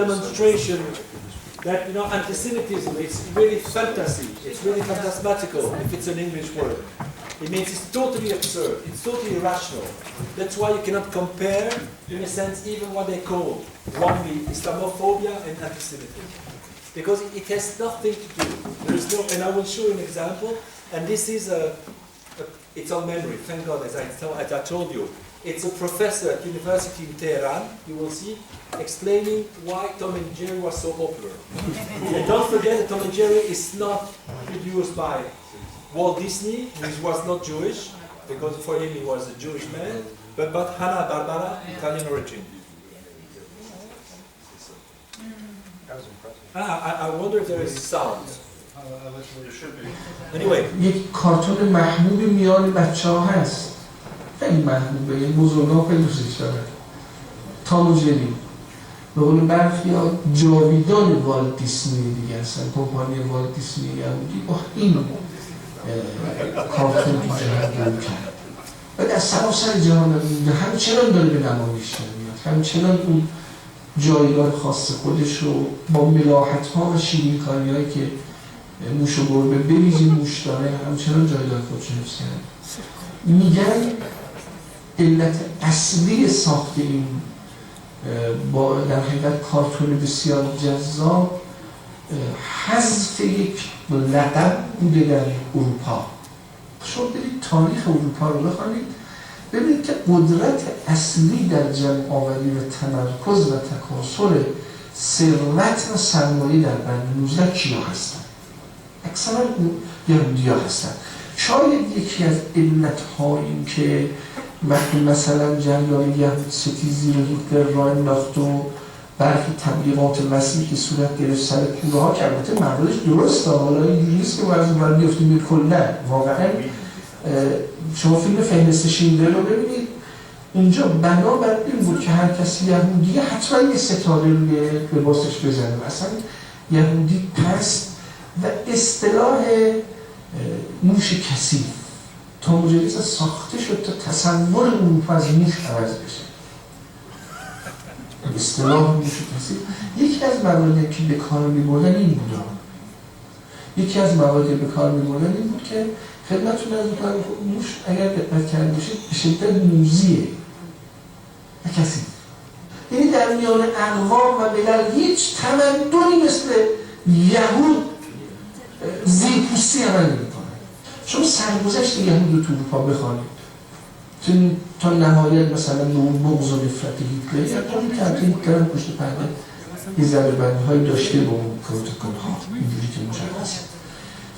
demonstration that, you know, antisemitism, it's really fantasy, it's really phantasmatical, if it's an English word. It means it's totally absurd, it's totally irrational. That's why you cannot compare, in a sense, even what they call wrongly Islamophobia and antisemitism. Because it has nothing to do. There is no, and I will show you an example, and this is it's on memory, thank God, as I told you. It's a professor at university in Tehran, you will see, explaining why Tom and Jerry was so popular. And don't forget that Tom and Jerry is not produced by Walt Disney, who was not Jewish, because for him he was a Jewish man, but Hanna-Barbera, Italian origin. I wonder if there is sound. There should be. Anyway. یک کارتون محبوبی میان بچه‌ها هست. خیلی محبوبه، یه بزرگا خیلی دوستش دارن. تام و جری. به قول برخی‌ها جاویدان والت دیسنی دیگه هستن. کمپانی والت دیسنی یهودی با این کارتون ایجاد کرد. بعد از سراسر جهان همچنان داره به نمایش میاد. همچنان اون جایگاه خاص خودش رو با ملاحت‌ها و شیرین‌کاری‌هایی که موش و گربه بویژه موش داره همچنان جایگاه خودش حفظ کرده. میگن علت اصلی ساخت این با در حقیقت کارتون بسیار جذاب حذف یک لقب بوده در اروپا. شما برید تاریخ اروپا رو بخوانید ببینید که قدرت اصلی در جمع آوری و تمرکز و تکاثر ثروت و سرمایه در قرن 19 کیا هستن؟ اکثرا یهودی‌ها هستن. شاید یکی از علت‌ها این که وقتی مثلا جریان یهود ستیزی رو هیتلر راه انداخت و برخی تبلیغات وسیعی که صورت گرفت سر کوره‌ها که البته مواردش درسته، حالا اینجوری نیست که از اون بیفتیم کلا واقعا شما فیلم فهرست شیندلر رو ببینید اونجا بنابر این بود که هر کسی یهودی حتما یه ستاره روی لباسش بزنه، اصلا یهودی پست و اصطلاح موش کثیف تا مجلس ساخته شد تا تصور اروپا از موش عوض بشه. اصطلاح موش کثیف یکی از مواردی که به کار می‌بردن این بود. یکی از مواردی به کار می‌بردن این بود که خدمتتون عرض می‌کنم موش اگر دقت کرده باشید به شدت موذیه و کثیف. یعنی در میان اقوام و ملل هیچ تمدنی مثل یهود زیرپوستی عمل نمی‌کنه. شما سرگذشت یهود رو تو اروپا بخوانید چون تا نهایت مثلا به اون بغض و نفرت هیتلر یا تا که هیتلر هم پشت پرده یه ضربه‌بندی‌هایی داشته با اون پروتکل‌ها اینجوری که مشخصه.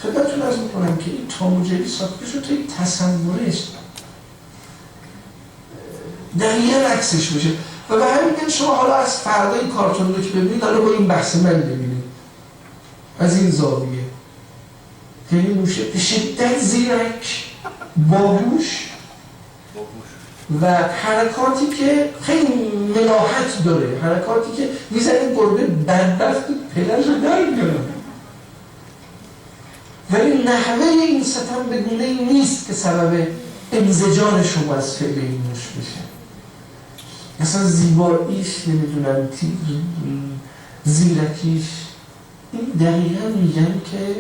خدمتتون عرض می‌کنم که این تام و جری ساخته شد تا این تصورش دقیقاً عکسش بشه و به همین دلیل شما حالا از فردا این کارتون رو که ببینید حالا با این بحث من ببینید از این زاویه یعنی موشه به شدت زیرک باهوش و حرکاتی که خیلی ملاحت داره، حرکاتی که میزنه گربه بدبخت پدرش رو در میاره ولی نحوه این ستم به گونه‌ای نیست که سبب انزجار شما از فعل این موش بشه. اصلا زیباییش نمیدونم زیرکیش این دقیقا میگن که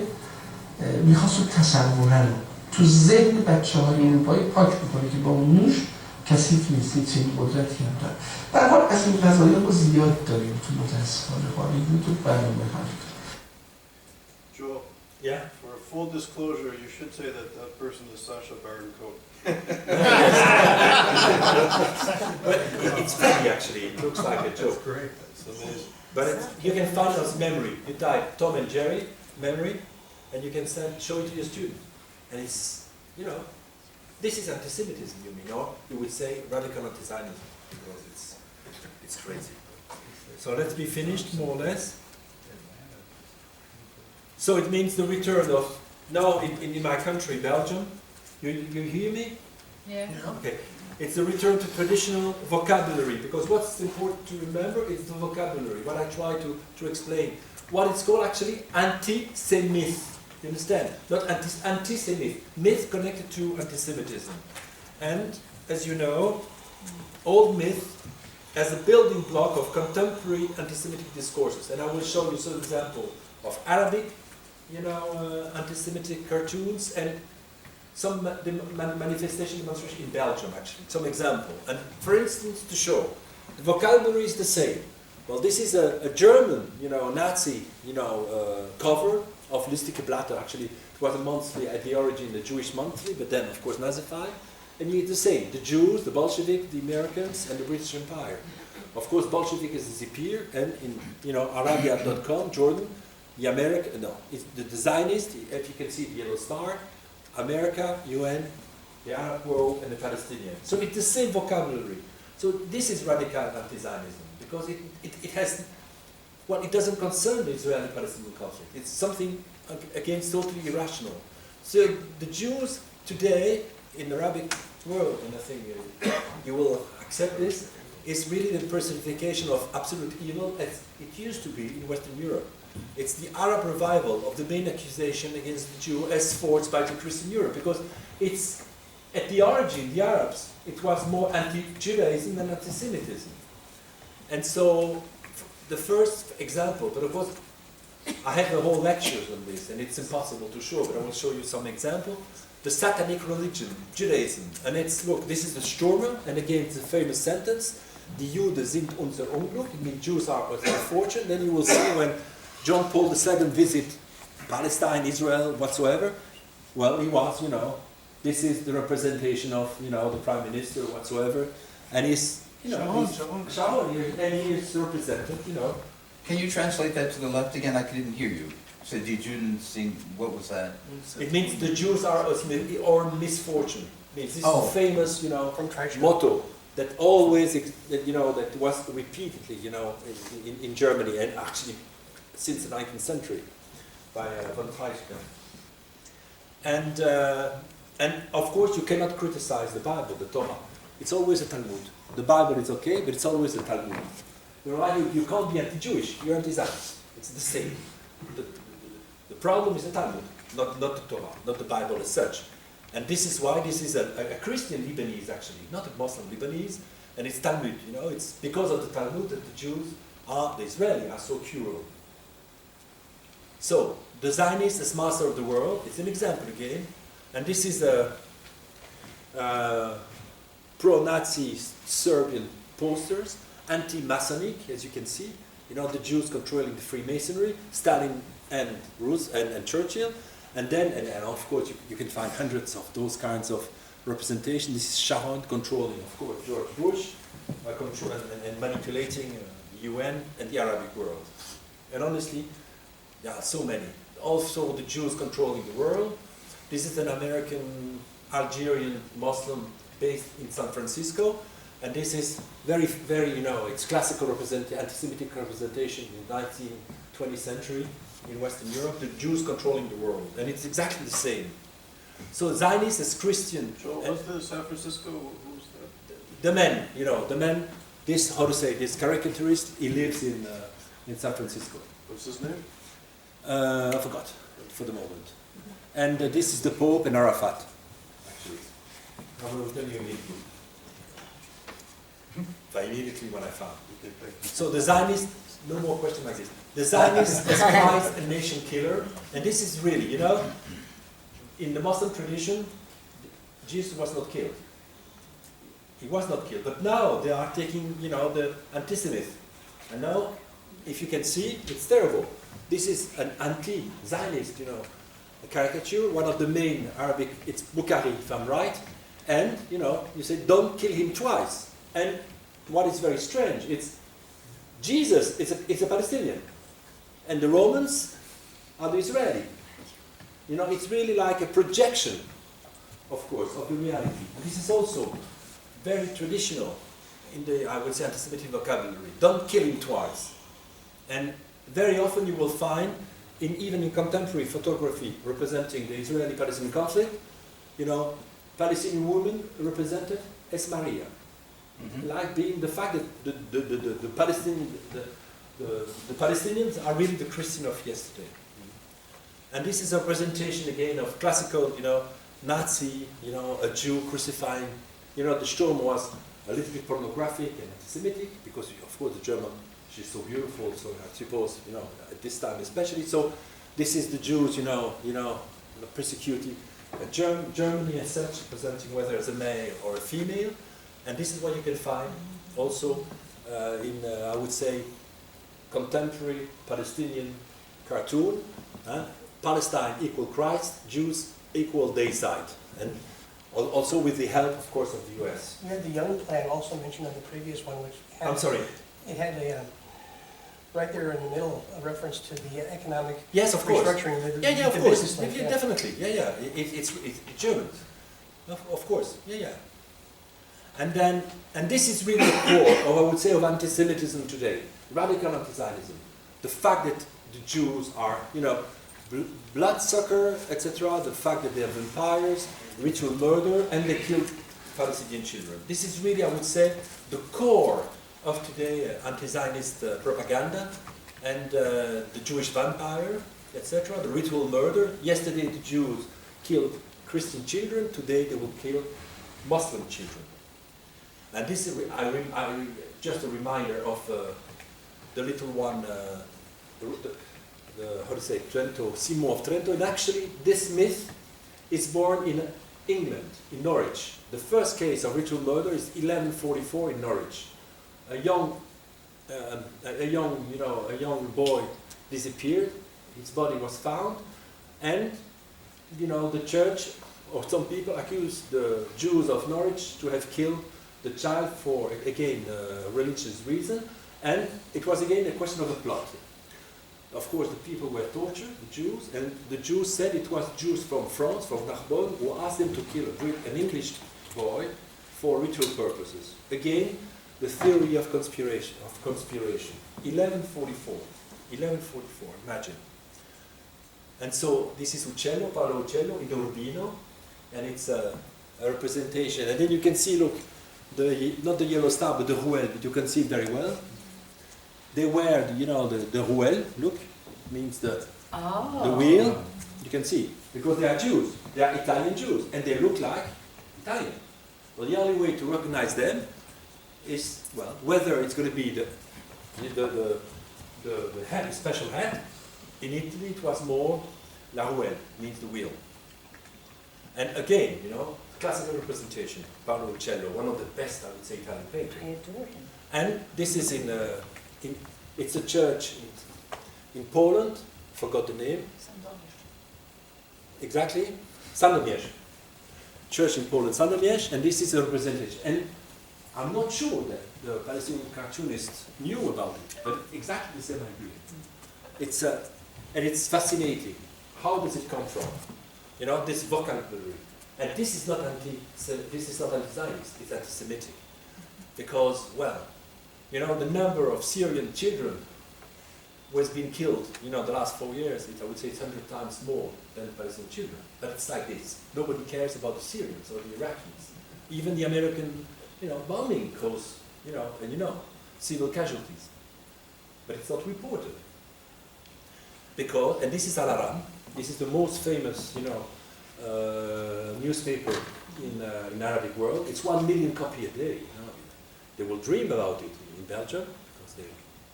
میخواست تصوره رو تو ذهن بچه‌های اروپایی پاک بکنه که با موش کثیف نیست، چنین قدرتی هم داره. به هر حال از این قضایا ما زیاد داریم تو متاسفانه خواهید تو برنامه هست. Joel, yeah? For full disclosure, you should say that that person is Sacha Baron Cohen. But it's funny actually, it looks like a joke. Great. That's amazing. But you can find us memory. You type Tom and Jerry, memory, and you can show it to your student. And it's, you know, this is antisemitism, you mean, or you would say radical anti-Zionism, because it's crazy. So let's be finished, more or less. So it means the return of, now in my country, Belgium, you hear me? Yeah. Okay. It's the return to traditional vocabulary, because what's important to remember is the vocabulary, what I try to explain. What it's called actually anti-Semith. You understand? Not anti-Semith. Myth connected to antisemitism. And, as you know, old myth as a building block of contemporary anti-Semitic discourses. And I will show you some example of Arabic, anti-Semitic cartoons, and some manifestation demonstration in Belgium, actually. Some example. And for instance, to show, the vocabulary is the same. Well, this is a German, Nazi, cover of Lustige Blatter. Actually, it was a monthly at the origin, the Jewish monthly, but then, of course, Nazified. And you get the same, the Jews, the Bolshevik, the Americans, and the British Empire. Of course, Bolshevik is disappeared, and in Arabia.com, Jordan, the Zionist, if you can see the yellow star, America, UN, the Arab world, and the Palestinians. So it's the same vocabulary. So this is radical anti-Zionism, because it has, well, it doesn't concern the Israeli-Palestinian conflict. It's something against totally irrational. So the Jews today in the Arabic world, and I think you will accept this, is really the personification of absolute evil as it used to be in Western Europe. It's the Arab revival of the main accusation against the Jew as forged by the Christian Europe, because it's at the origin, the Arabs, it was more anti-Judaism than anti-Semitism. And so the first example, but of course I have a whole lecture on this and it's impossible to show, but I will show you some example. The satanic religion, Judaism, and it's, look, this is the Stürmer, and again it's a famous sentence, die Juden sind unser Unglück, it means Jews are our fortune. Then you will see when John Paul II visit Palestine, Israel, whatsoever, well, he was, this is the representation of, the Prime Minister, whatsoever, and he's, Sharon, and he is represented, Can you translate that to the left again? I didn't hear you. So die Juden sind, what was that? It means the Jews are or misfortune. It means this is a famous, motto that always, that was repeatedly, in Germany and actually since the 19th century by von Treitschke. And of course you cannot criticize the Bible, the Torah. It's always a Talmud. The Bible is okay, but it's always a Talmud. You can't be anti-Jewish, you're anti-Zionist. It's the same. The problem is the Talmud, not the Torah, not the Bible as such. And this is why this is a Christian Lebanese, actually, not a Muslim Lebanese, and it's Talmud. It's because of the Talmud that the Jews the Israelis are so cruel. So, the Zionist as master of the world, it's an example again, and this is a pro-Nazi Serbian posters, anti-Masonic, as you can see, the Jews controlling the Freemasonry, Stalin and Churchill, and then, and of course, you can find hundreds of those kinds of representation. This is Sharon controlling, of course, George Bush, and manipulating the UN and the Arabic world. And honestly, so many. Also, the Jews controlling the world. This is an American Algerian Muslim based in San Francisco, and this is very, very, it's classical anti-Semitic representation in the 19th, 20th century in Western Europe, the Jews controlling the world, and it's exactly the same. So Zionists as Christian. So was the San Francisco, who's that? The man, this, how to say, this caricaturist, he lives in San Francisco. What's his name? I forgot, for the moment. And this is the Pope and Arafat, actually. I will tell you immediately. Immediately when I found. So the Zionist, no more question like this. The Zionist as Christ a nation killer, and this is really, in the Muslim tradition, Jesus was not killed. He was not killed, but now they are taking, the Antisemitism. And now, if you can see, it's terrible. This is an anti-Zionist, a caricature, one of the main Arabic, it's Bukhari, if I'm right, and, you say, don't kill him twice. And what is very strange, it's Jesus, it's a Palestinian, and the Romans are the Israeli. It's really like a projection, of course, of the reality. And this is also very traditional in the, I would say, anti-Semitic vocabulary. Don't kill him twice. And very often you will find, even in contemporary photography representing the Israeli-Palestinian conflict, Palestinian women represented as Maria. Like being the fact that the Palestinians are really the Christian of yesterday. And this is a representation again of classical, Nazi, a Jew crucifying, the Sturm was a little bit pornographic and anti-Semitic, because of course the German, she's so beautiful, so I suppose, you know, at this time especially. So this is the Jews, persecuted. Germany as such, presenting whether as a male or a female, and this is what you can find also in, I would say, contemporary Palestinian cartoon. Palestine equal Christ, Jews equal Dayside, and also with the help, of course, of the US. You had the Young Plan also mentioned on the previous one, which had, I'm sorry. It had a right there in the middle a reference to the economic Yes, of course. restructuring. Of the course. business life, Yeah, definitely. Yeah. It's German. Of course. Yeah. And this is really the core, or I would say, of anti-Semitism today. Radical anti-Zionism. The fact that the Jews are, bloodsucker, etc. The fact that they are vampires, ritual murder, and they kill Palestinian children. This is really, I would say, the core of today anti-Zionist propaganda, and the Jewish vampire, etc. The ritual murder. Yesterday the Jews killed Christian children. Today they will kill Muslim children. And this is just a reminder of the little one, Trento, Simon of Trento. And actually, this myth is born in England, in Norwich. The first case of ritual murder is 1144 in Norwich. A young boy disappeared. His body was found, and the church or some people accused the Jews of Norwich to have killed the child for, again, religious reason, and it was again a question of a plot. Of course, the people were tortured, the Jews, and the Jews said it was Jews from France, from Narbonne, who asked them to kill an English boy for ritual purposes. Again, the theory of conspiration. 1144, imagine. And so this is Uccello, Paolo Uccello, in the Urbino, and it's a representation. And then you can see, look, not the yellow star, but the rouelle, but you can see it very well. They wear, the rouelle, look, means the wheel. You can see, because they are Jews. They are Italian Jews, and they look like Italian. Well, the only way to recognize them is, well, whether it's going to be the hat, the special hat. In Italy, it was more la rouelle, means the wheel. And again, classical representation, Paolo Uccello, one of the best, I would say, Italian painters. I adore him. And this is it's a church in Poland, forgot the name. Exactly, Sandomierz. Church in Poland, Sandomierz, and this is a representation. And I'm not sure that the Palestinian cartoonists knew about it, but exactly the same idea. And it's fascinating. How does it come from? This vocabulary. And this is not anti-Zionist, it's anti-Semitic. Because, well, the number of Syrian children who has been killed, the last 4 years, I would say it's 100 times more than Palestinian children. But it's like this. Nobody cares about the Syrians or the Iraqis. Even the American, bombing caused, civil casualties. But it's not reported. Because, and this is Al-Aram, this is the most famous, newspaper in Arabic world. It's 1 million copy a day. They will dream about it in Belgium, because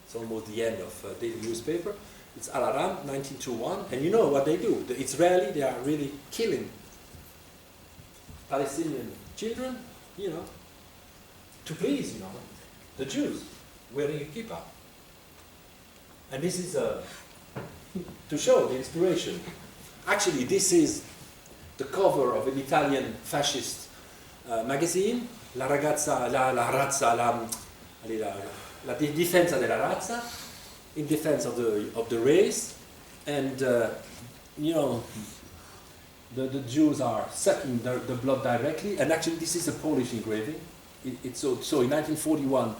it's almost the end of daily newspaper. It's Al-Aram, 1921, and you know what they do. The Israeli, they are really killing Palestinian children, to please, the Jews, wearing a kippah. And this is to show the inspiration. Actually, this is the cover of an Italian fascist magazine, La difesa della razza, in defense of the race, and the Jews are sucking the blood directly. And actually, this is a Polish engraving. So in 1941,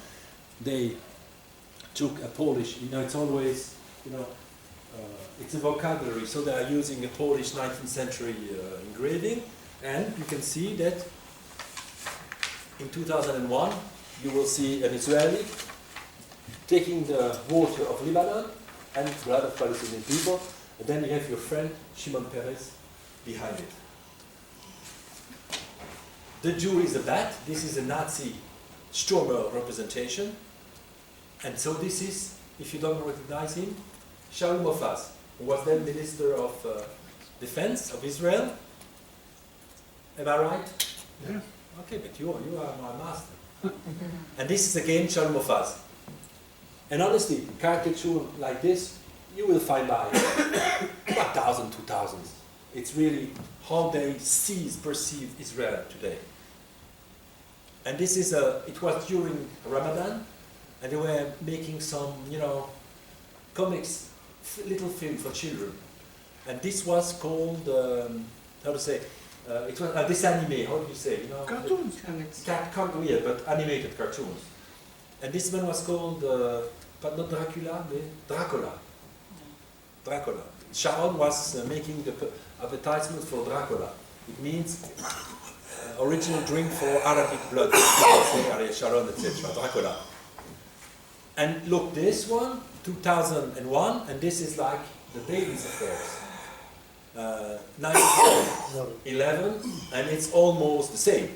they took a Polish. It's always it's a vocabulary. So they are using a Polish 19th century engraving, and you can see that in 2001 you will see an Israeli taking the water of Lebanon and blood of Palestinian people, and then you have your friend Shimon Peres behind it. The Jew is a bat. This is a Nazi Sturmer representation. And so this is, if you don't recognize him, Shaul Mofaz, who was then Minister of Defense of Israel. Am I right? Yeah. Okay, but you are my master. And this is again Shaul Mofaz. And honestly, caricature like this, you will find by 1,000, 2,000. It's really how they perceive Israel today. And this is it was during Ramadan, and they were making some, comics, little film for children. And this was called, how to say, it was dessin animé, how do you say? Cartoons. Yeah, but animated cartoons. And this one was called, but not Dracula, but Dracula. Dracula. Sharon was making the advertisement for Dracula. It means original drink for Arabic blood. Say Sharon, etc. Dracula. And look, this one, 2001, and this is like the baby's affairs. 9/11, and it's almost the same.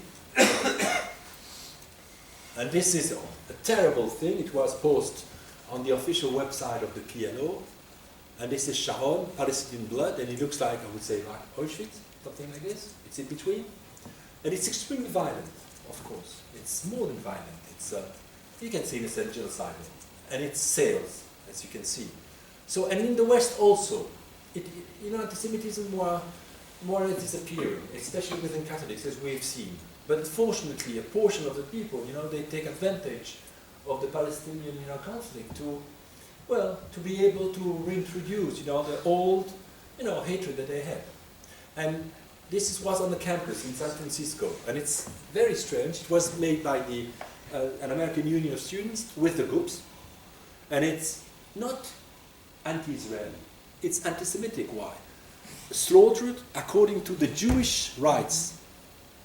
And this is a terrible thing. It was posted on the official website of the PLO. And this is Sharon, Palestinian blood, and it looks like, I would say, like Auschwitz, something like this. It's in between. And it's extremely violent, of course. It's more than violent. It's, you can see it's a genocidal. And it sails, as you can see. So, and in the West also, anti-Semitism more or less disappearing, especially within Catholics, as we've seen. But unfortunately, a portion of the people, they take advantage of the Palestinian, conflict to be able to reintroduce, the old, hatred that they had. And this was on the campus in San Francisco, and it's very strange. It was made by an American Union of Students with the groups, and it's not anti-Israeli. It's anti-Semitic. Why? Slaughtered according to the Jewish rites.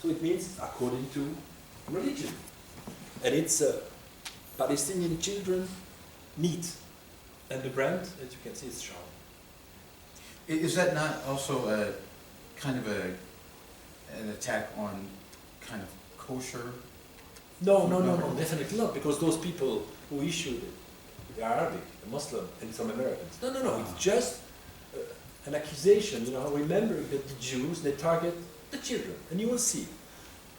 So it means according to religion. And it's Palestinian children meat. And the brand, as you can see, is Shoah. Is that not also kind of an attack on kind of kosher? No, definitely not, because those people who issued it, the Arabic, the Muslim, and some Americans. No, it's just an accusation, remembering that the Jews, they target the children, and you will see.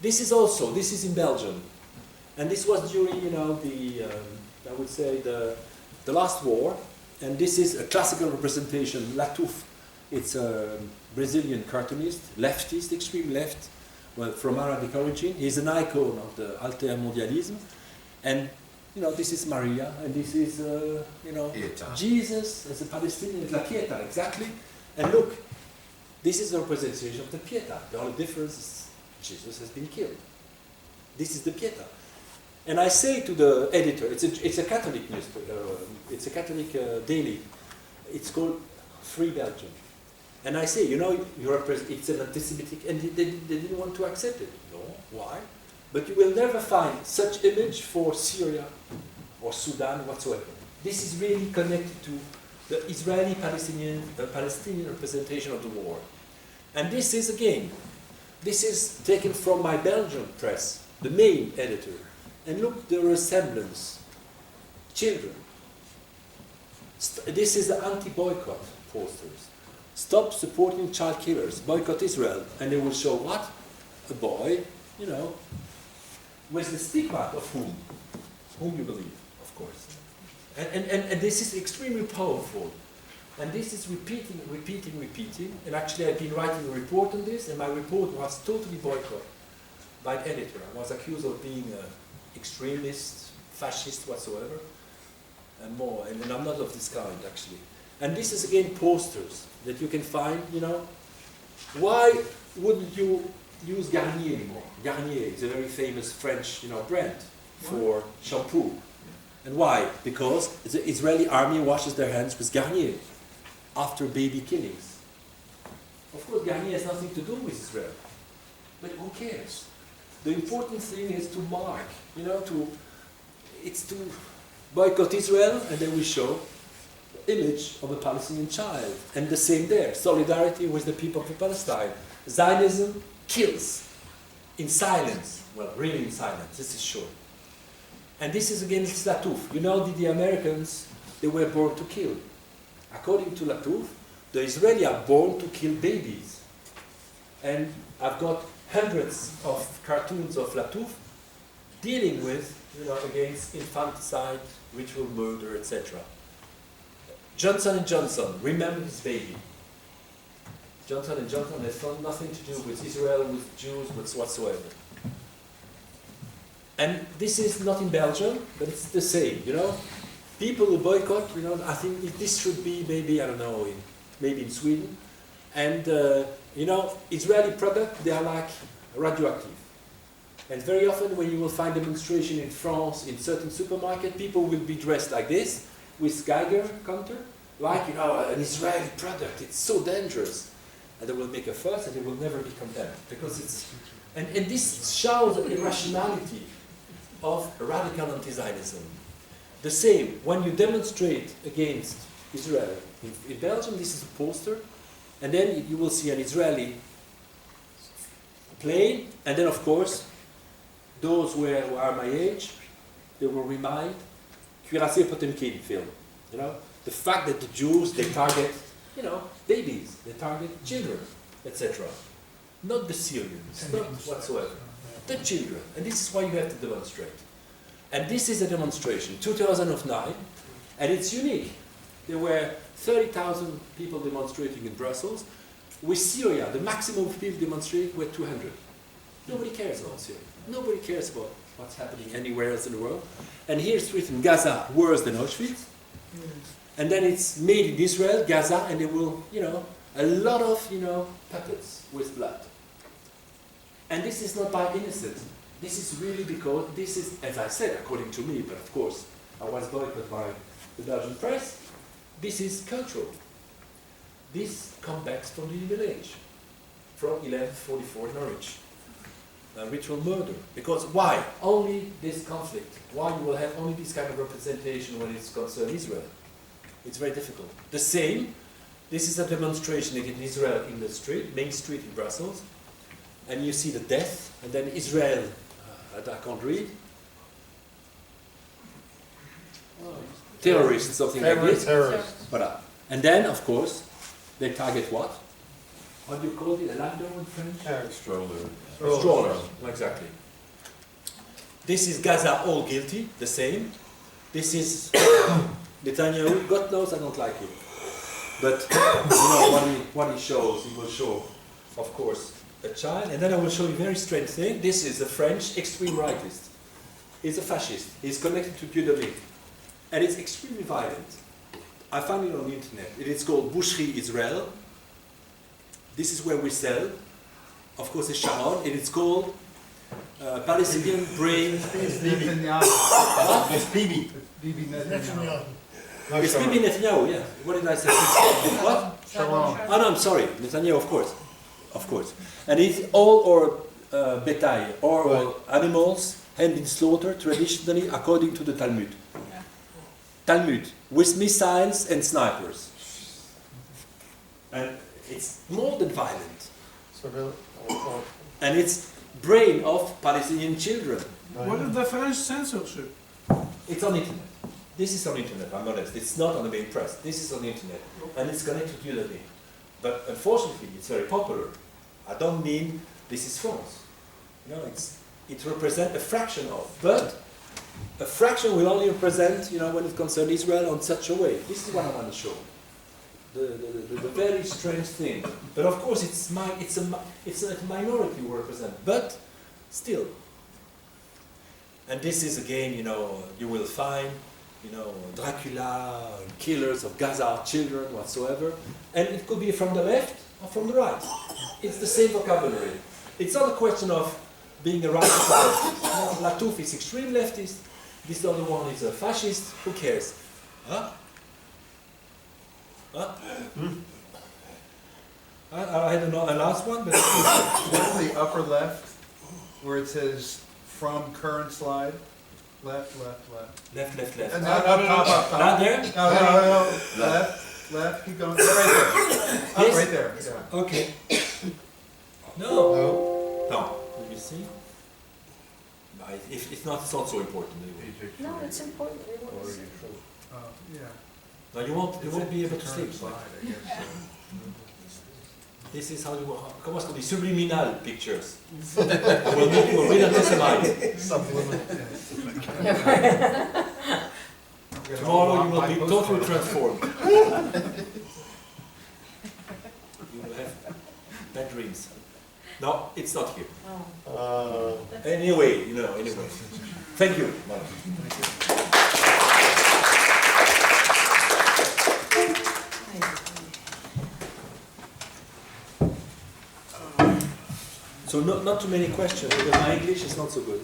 This is in Belgium, and this was during, I would say, the last war, and this is a classical representation. Latouf, it's a Brazilian cartoonist, leftist, extreme left, from Arabic origin. He's an icon of the altermondialism, and this is Maria, and this is Jesus as a Palestinian, La Pieta, exactly. And look, this is the representation of the Pieta. The only difference is Jesus has been killed. This is the Pieta. And I say to the editor, it's a Catholic newspaper, it's a Catholic daily. It's called Free Belgium. And I say, it's an anti-Semitic, and they didn't want to accept it. No, why? But you will never find such image for Syria or Sudan whatsoever. This is really connected to the Israeli-Palestinian representation of the war. And this is taken from my Belgian press, the main editor. And look, the resemblance. Children. This is the anti-boycott posters. Stop supporting child killers. Boycott Israel. And they will show what? A boy, with the stigma of whom you believe, of course. And this is extremely powerful. And this is repeating. And actually I've been writing a report on this, and my report was totally boycotted by the editor. I was accused of being extremist, fascist whatsoever, and more. And I'm not of this kind, actually. And this is again posters that you can find, Why wouldn't you use Garnier anymore? Garnier is a very famous French, brand for shampoo. And why? Because the Israeli army washes their hands with Garnier after baby killings. Of course, Garnier has nothing to do with Israel. But who cares? The important thing is to mark, it's to boycott Israel, and then we show the image of a Palestinian child. And the same there, solidarity with the people of Palestine. Zionism kills in silence. Well, really in silence, this is sure. And this is against Latouf. You know, the Americans, they were born to kill. According to Latouf, the Israelis are born to kill babies. And I've got hundreds of cartoons of Latouf dealing with, against infanticide, ritual murder, etc. Johnson & Johnson, remember this baby. Johnson & Johnson has nothing to do with Israel, with Jews, whatsoever. And this is not in Belgium, but it's the same, People who boycott, I think this should be maybe, I don't know, maybe in Sweden. And, Israeli products, they are like radioactive. And very often when you will find demonstration in France, in certain supermarket, people will be dressed like this, with Geiger counter, like, an Israeli product, it's so dangerous. And they will make a fuss and they will never be condemned. Because it's, and this shows the irrationality of radical anti-Zionism. The same, when you demonstrate against Israel, in Belgium this is a poster, and then you will see an Israeli plane, and then of course, those who are my age, they will remind Cuirassier Potemkin film. The fact that the Jews, they target, babies, they target children, etc. Not the Syrians, not whatsoever. The children. And this is why you have to demonstrate. And this is a demonstration, 2009, and it's unique. There were 30,000 people demonstrating in Brussels. With Syria, the maximum of people demonstrating were 200. Nobody cares about Syria. Nobody cares about what's happening anywhere else in the world. And here it's written Gaza worse than Auschwitz. And then it's made in Israel, Gaza, and they will, a lot of, puppets with blood. And this is not by innocence. This is really because this is, as I said, according to me, but of course, I was boycotted by the Belgian press, this is cultural. This comes back from the Middle Age, from 1144 Norwich. Ritual murder. Because why? Only this conflict. Why you will have only this kind of representation when it's concerned Israel? It's very difficult. The same, this is a demonstration against Israel in the street, main street in Brussels, and you see the death, and then Israel, I can't read, terrorists, something like this. Terrorists. Voilà. And then, of course, they target what? What do you call it? A landau in French? Stroller. Stroller, exactly. This is Gaza, all guilty, the same. This is Netanyahu. God knows I don't like him. But, what he shows, he will show, of course, a child. And then I will show you a very strange thing. This is a French extreme rightist. He's a fascist. He's connected to Dieudonné. And it's extremely violent. I found it on the internet. It is called Boucherie Israel. This is where we sell. Of course, it's Sharon. And it's called Palestinian Brain. It's Netanyahu. It's Bibi. Bibi Netanyahu. It's Bibi Netanyahu, yeah. What did I say? What? Sharon. Oh no, I'm sorry. Netanyahu, of course. Of course. And it's all our bétail, or animals have been slaughtered traditionally according to the Talmud. Talmud, with missiles and snipers. And it's more than violent. And it's brain of Palestinian children. What is the French censorship? It's on internet. This is on internet, I'm honest. It's not on the main press. This is on the internet. And it's connected to Dieudonné. But unfortunately, it's very popular. I don't mean this is France. It represents a fraction of. But a fraction will only represent, when it concerns Israel on such a way. This is what I want to show. The very strange thing. But of course, it's a minority who represent. But still. And this is again, you will find, Dracula, killers of Gaza, children, whatsoever. And it could be from the left or from the right. It's the same vocabulary. It's not a question of being a radical leftist. Latouf is extreme leftist. This other one is a fascist. Who cares? Huh? Huh? I had a last one, but Go to the upper left, where it says from current slide. Left. left. And up. Not there? No. Left. Keep going. Right there. Up, Yes? right there. Yeah. Okay. No. Let me see. No. If it's not so important. No, it's important. We want to see. Yeah. No, you won't be able to sleep. Slide, I guess. This is how you, comment est-ce qu'on dit, subliminal pictures. We'll make you a real antisemite. Tomorrow you will be totally transformed. You will have bad dreams. No, it's not here. Anyway, anyway. Thank you. So not too many questions, because my English is not so good.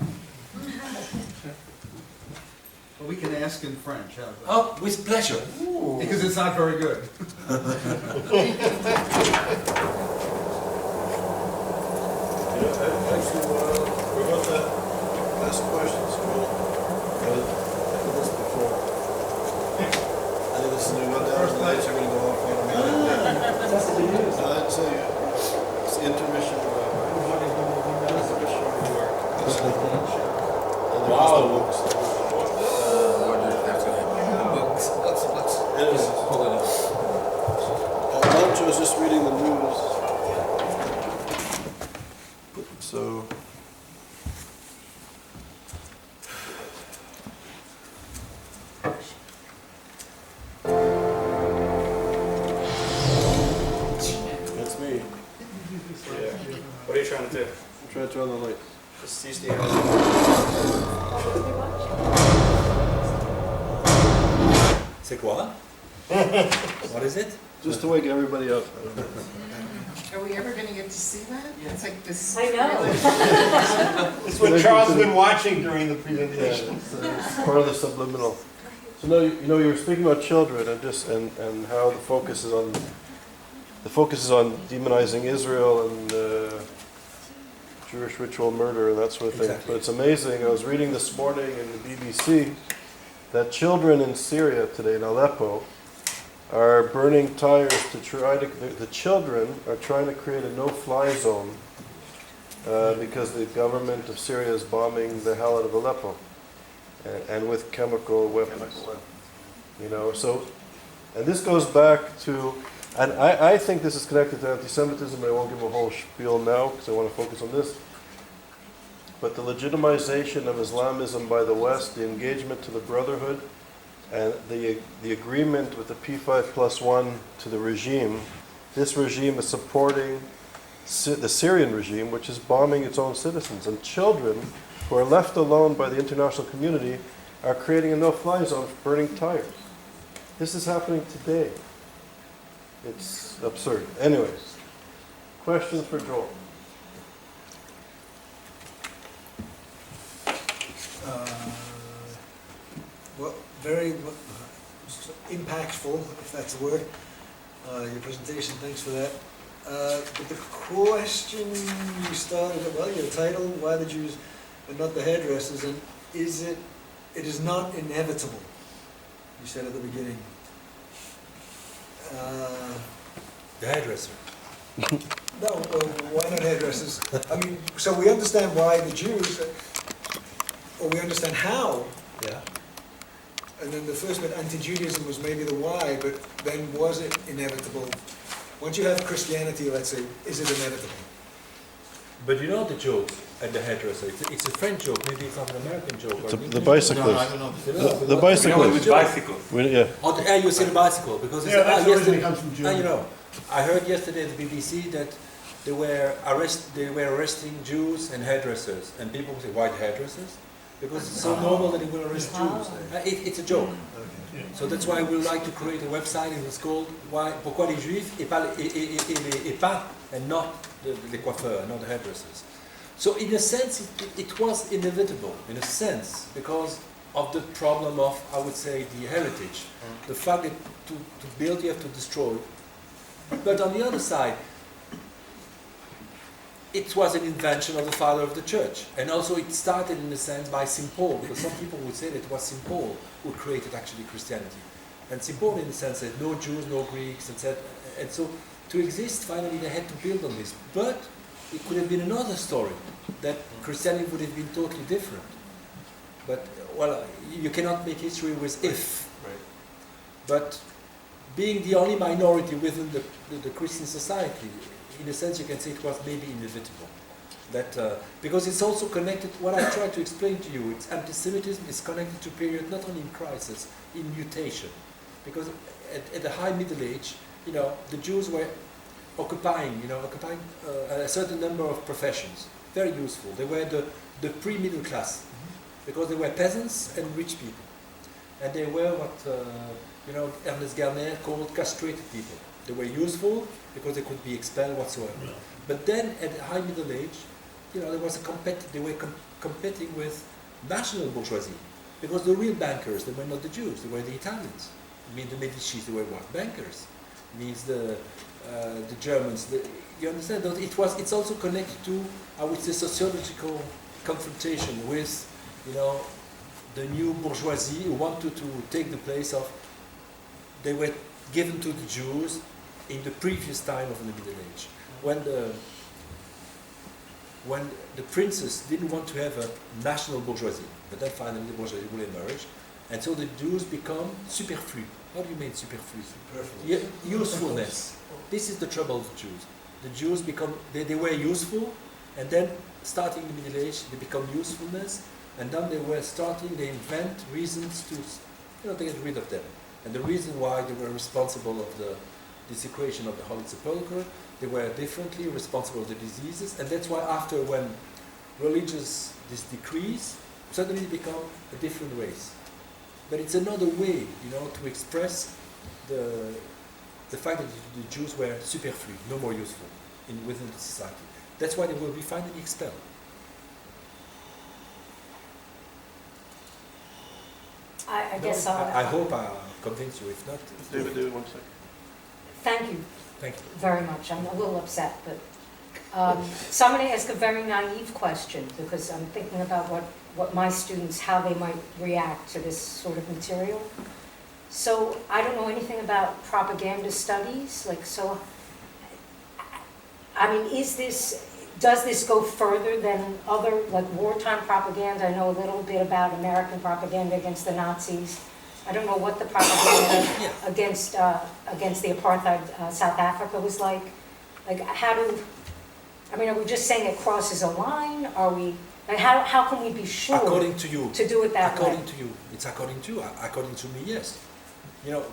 Well, we can ask in French. How about Oh, with pleasure. that? Because it's not very good. We're about to ask questions. I did this before. I think this is the one down. The lights are going to go off in a minute. That's the news. I'd say it's intermission. Wow. It is. Lunch was just reading the news. So. That's me. What are you trying to do? I'm trying to turn on the light. Just use the C'est quoi? What is it? Just to wake everybody up. Are we ever gonna get to see that? It's like this. I know. It's what Charles has been watching during the presentation. It's part of the subliminal. So no, you were speaking about children and how the focus is on demonizing Israel and Jewish ritual murder and that sort of thing. Exactly. But it's amazing. I was reading this morning in the BBC that children in Syria today, in Aleppo, are burning tires to try to. The children are trying to create a no-fly zone because the government of Syria is bombing the hell out of Aleppo, and with chemical weapons. So, and this goes back to, and I think this is connected to anti-Semitism. I won't give a whole spiel now because I want to focus on this. But the legitimization of Islamism by the West, the engagement to the Brotherhood, and the agreement with the P5+1 to the regime, this regime is supporting the Syrian regime, which is bombing its own citizens. And children who are left alone by the international community are creating a no-fly zone for burning tires. This is happening today. It's absurd. Anyways, questions for Joel? Well, very impactful, if that's the word. Your presentation, thanks for that. But the question you started, your title, why the Jews and not the hairdressers, and it is not inevitable, you said at the beginning. The hairdresser. No, why not hairdressers? I mean, so we understand why the Jews, or we understand how. Yeah. And then the first bit, anti-Judaism, was maybe the why, but then was it inevitable? Once you have Christianity, let's say, is it inevitable? But you know the joke at the hairdresser. It's a French joke. Maybe it's not an American joke. It's or the English bicyclist. No, I don't know. The bicyclist. bicycle. Yeah. Oh, you say the bicycle because it's, That's originally yesterday, comes from Germany. I heard yesterday at the BBC that they were arresting Jews and hairdressers, and people say, why the hairdressers? Because it's so normal that they will arrest Jews. It's a joke. So that's why we would like to create a website, and it's called Pourquoi les Juifs et pas and not the coiffeurs, not the hairdressers. So in a sense, it was inevitable, in a sense, because of the problem of, I would say, the heritage. The fact that to build you have to destroy. But on the other side, it was an invention of the father of the church. And also it started in a sense by St. Paul, because some people would say that it was St. Paul who created actually Christianity. And St. Paul in the sense that no Jews, no Greeks, etc. And so to exist, finally they had to build on this. But it could have been another story, that Christianity would have been totally different. But, well, you cannot make history with if. Right. But being the only minority within the Christian society, in a sense you can say it was maybe inevitable. That, because it's also connected, what I try to explain to you, it's anti-Semitism is connected to period not only in crisis, in mutation. Because at the high Middle Age, you know, the Jews were occupying a certain number of professions, very useful. They were the pre-middle class, because they were peasants and rich people. And they were what, Ernest Garner called castrated people. They were useful because they could be expelled whatsoever. But then at the high Middle Age, there was they were competing with national bourgeoisie, because the real bankers, they were not the Jews, they were the Italians. I mean, the Medicis, they were what? Bankers. It means the Germans. You understand that it's also connected to, I would say, sociological confrontation with, the new bourgeoisie who wanted to take the place of, they were given to the Jews in the previous time of the Middle Age, when the princes didn't want to have a national bourgeoisie, but then finally the bourgeoisie will emerge, and so the Jews become superflu. How do you mean superflu? Usefulness. This is the trouble of the Jews. The Jews become, they were useful, and then starting in the Middle Age, they become usefulness, and then they invent reasons to get rid of them. And the reason why they were responsible of the desecration of the Holy Sepulchre, they were differently responsible of the diseases, and that's why after, when religious this decrease, suddenly they become a different race. But it's another way, to express the fact that the Jews were superflu, no more useful within the society. That's why they will be finally expelled. I guess I hope I convinced you. If not, David, 1 second. Thank you. Thank you. Very much. I'm a little upset, but so I'm going to ask a very naive question, because I'm thinking about what my students, how they might react to this sort of material. So I don't know anything about propaganda studies. Does this go further than other, wartime propaganda? I know a little bit about American propaganda against the Nazis. I don't know what the propaganda against the apartheid South Africa was like. Are we just saying it crosses a line? Are we, how can we be sure according to you, to do it that way? According to you. It's according to you. According to me, yes.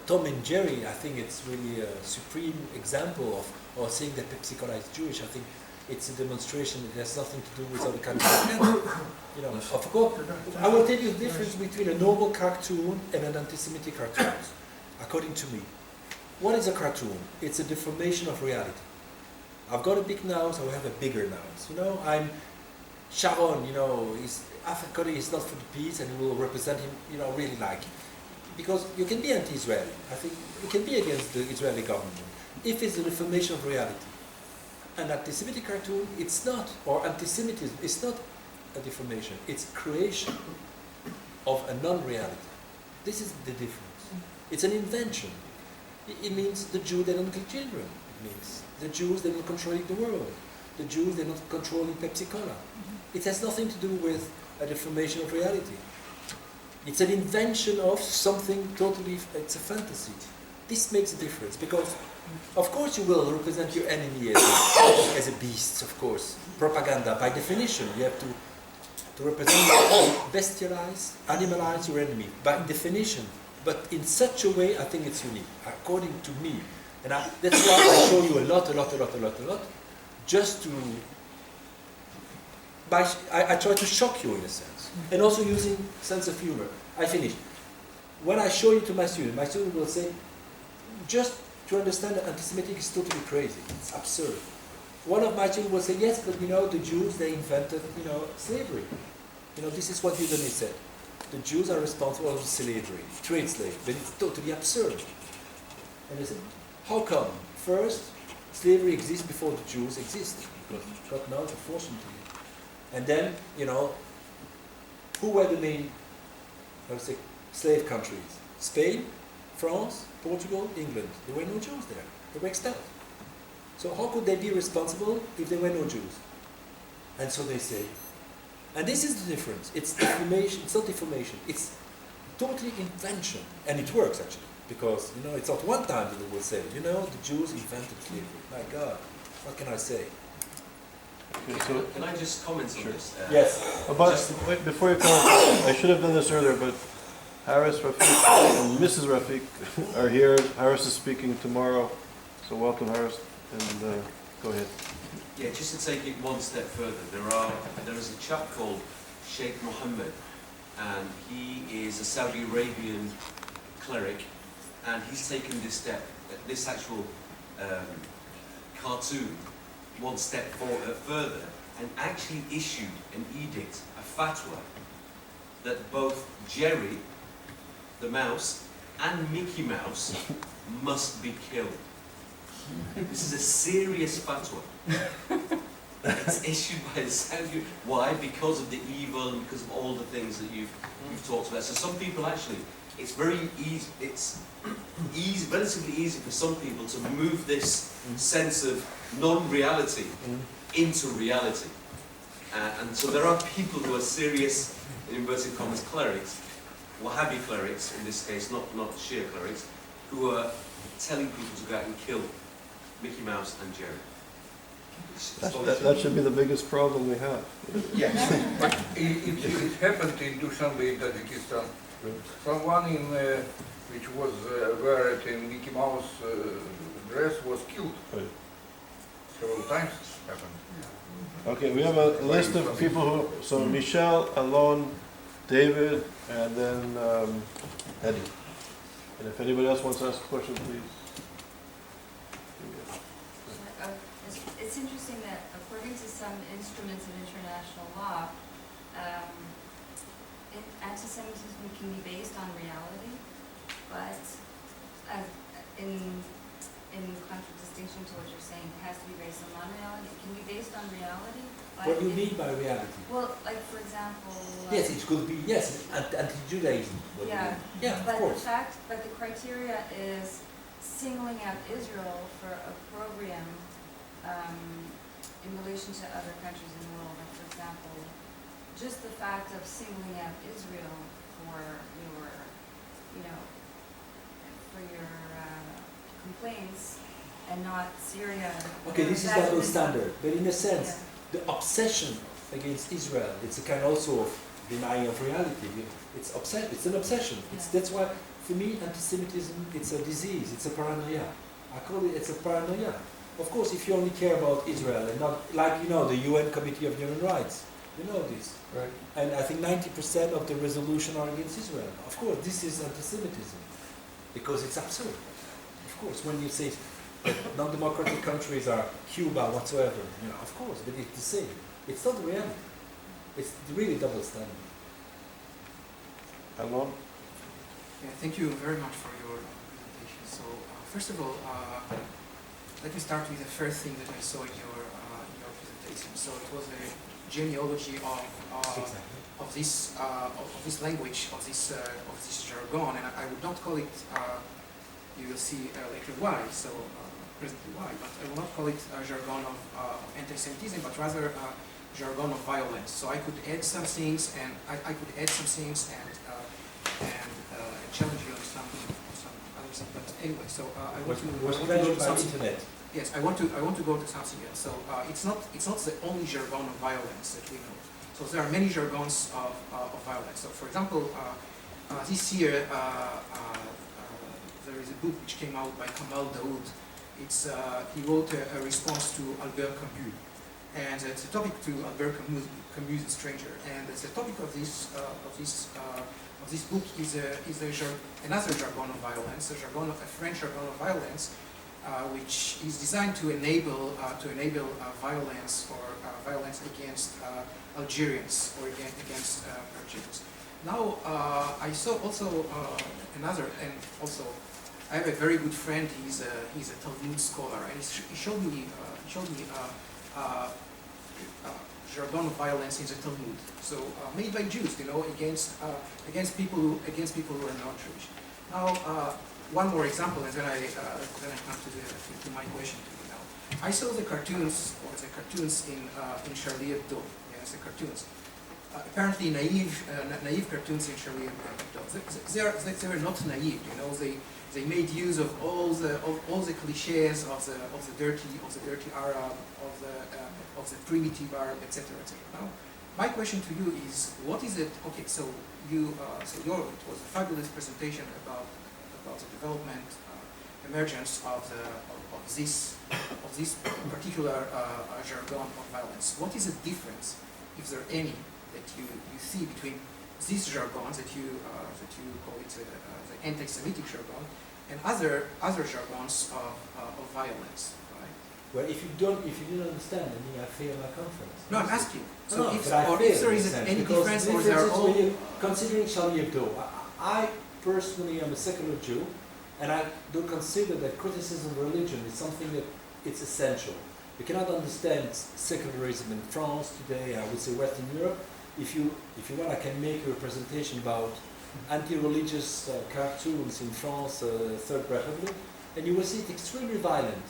Tom and Jerry, I think it's really a supreme example of saying that Pepsi Cola is Jewish. I think it's a demonstration that has nothing to do with other kinds of propaganda. Of course, I will tell you the difference between a normal cartoon and an anti-Semitic cartoon, according to me. What is a cartoon? It's a deformation of reality. I've got a big nose, I will have a bigger nose. I'm Sharon, Africa is not for the peace, and we will represent him, really like. Because you can be anti-Israeli. I think you can be against the Israeli government if it's a deformation of reality. An anti-Semitic cartoon, it's not, or anti-Semitism, it's not a deformation, it's creation of a non-reality. This is the difference. It's an invention. It means the Jew, they don't kill children. It means the Jews, they're not controlling the world. The Jews, they're not controlling Pepsi Cola. It has nothing to do with a deformation of reality. It's an invention of something totally, it's a fantasy. This makes a difference, because of course you will represent your enemy as a beast, of course. Propaganda, by definition, you have to represent, bestialize, animalize your enemy, by definition. But in such a way, I think it's unique, according to me. And that's why I show you a lot, just to, I try to shock you in a sense. And also using sense of humor. I finish. When I show you to my student will say, just to understand that anti-Semitic is totally crazy. It's absurd. One of my children will say, yes, but the Jews, they invented, slavery. This is what Udemy said. The Jews are responsible for slavery, trade slave, but it's totally absurd. And they said, how come? First, slavery exists before the Jews exist, because God knows, unfortunately. And then, who were the main, slave countries? Spain, France, Portugal, England. There were no Jews there. They were expelled. So how could they be responsible if there were no Jews? And so they say. And this is the difference. It's defamation. It's not defamation. It's totally invention. And it works, actually. Because, you know, it's not one time that they will say, you know, the Jews invented slavery. My God, what can I say? Okay, so, Can I just comment on sure. this? Yes. but wait, before you comment, I should have done this earlier, but Harris, Rafiq, and Mrs. Rafiq are here. Harris is speaking tomorrow, so welcome, Harris, and go ahead. Yeah, just to take it one step further, there is a chap called Sheikh Mohammed, and he is a Saudi Arabian cleric, and he's taken this step, this actual cartoon, one step further, and actually issued an edict, a fatwa, that both Jerry, the mouse, and Mickey Mouse must be killed. This is a serious fatwa. It's issued by the Saudi. Why? Because of the evil and because of all the things that you've talked about. So some people actually, it's very easy. It's relatively easy for some people to move this sense of non-reality into reality. And so there are people who are serious, in inverted commas, clerics, Wahhabi clerics in this case, not Shia clerics, who are telling people to go out and kill Mickey Mouse and Jerry. That should be the biggest problem we have. Yes, but it happened in Dushanbe in Tajikistan. Someone which was wearing a Mickey Mouse dress was killed. Several times it happened. Okay, we have a list of people who, so Michelle, Alon, David, and then Eddie. And if anybody else wants to ask a question, please. It's interesting that according to some instruments of international law, anti-Semitism can be based on reality, but in contradistinction to what you're saying, it has to be based on non-reality. It can be based on reality. What do you mean by reality? Well, like for example. Yes, it could be, yes, anti-Judaism. Yeah, yeah, but of course. the criteria is singling out Israel for opprobrium in relation to other countries in the world. Like for example, just the fact of singling out Israel for your, complaints and not Syria. Okay, this is double standard, but in a sense, the obsession against Israel, it's a kind also of denying of reality. It's an obsession. That's why, for me, anti-Semitism, it's a disease, it's a paranoia. I call it's a paranoia. Of course, if you only care about Israel and not, like, the UN Committee of Human Rights, you know this. Right. And I think 90% of the resolution are against Israel. Of course, this is anti-Semitism, because it's absurd. Of course, when you say that non-democratic countries are Cuba whatsoever, of course, but it's the same. It's not the reality. It's really double standard. Alon? Yeah, thank you very much for your presentation. So, first of all, let me start with the first thing that I saw in your presentation. So it was a genealogy of this language, of this jargon, and I would not call it. You will see later why. So presently why, but I will not call it a jargon of anti-Semitism, but rather a jargon of violence. So I could add some things, and I could add some things and challenge you on some other things. But anyway, so I want to go to something. Internet. Yes, I want to go to something else. So it's not the only jargon of violence that we know. So there are many jargons of violence. So for example, this year there is a book which came out by Kamal Daoud. He wrote a response to Albert Camus, and it's a topic to Albert Camus, The Stranger. And the topic of this book is another jargon of violence, a French jargon of violence, which is designed to enable violence or violence against Algerians or against Algerians. Now I saw also another, and also I have a very good friend. He's a Talmud scholar, and he showed me jargon of violence in the Talmud. So made by Jews, against people who are not Jewish. Now one more example, and then I come to my question to you now. I saw the cartoons in Charlie Hebdo. Yes, the cartoons. Apparently naive cartoons in Charlie Hebdo. They were not naive. You know, they made use of all the cliches of the dirty Arab, of the primitive Arab, etc. etc. Now, my question to you is, what is it? Okay, so it was a fabulous presentation about the development, emergence of this particular jargon of violence. What is the difference, if there any, that you see between these jargons that you call it the anti-Semitic jargon and other jargons of violence? Well, if you didn't understand, then I fail my conference. No, I'm asking. So no, if there is any difference, or they are all... Considering Charlie Hebdo, I personally am a secular Jew, and I do consider that criticism of religion is something that it's essential. You cannot understand secularism in France today, I would say Western Europe. If you want, I can make a presentation about anti-religious cartoons in France, Third Republic, and you will see it extremely violent.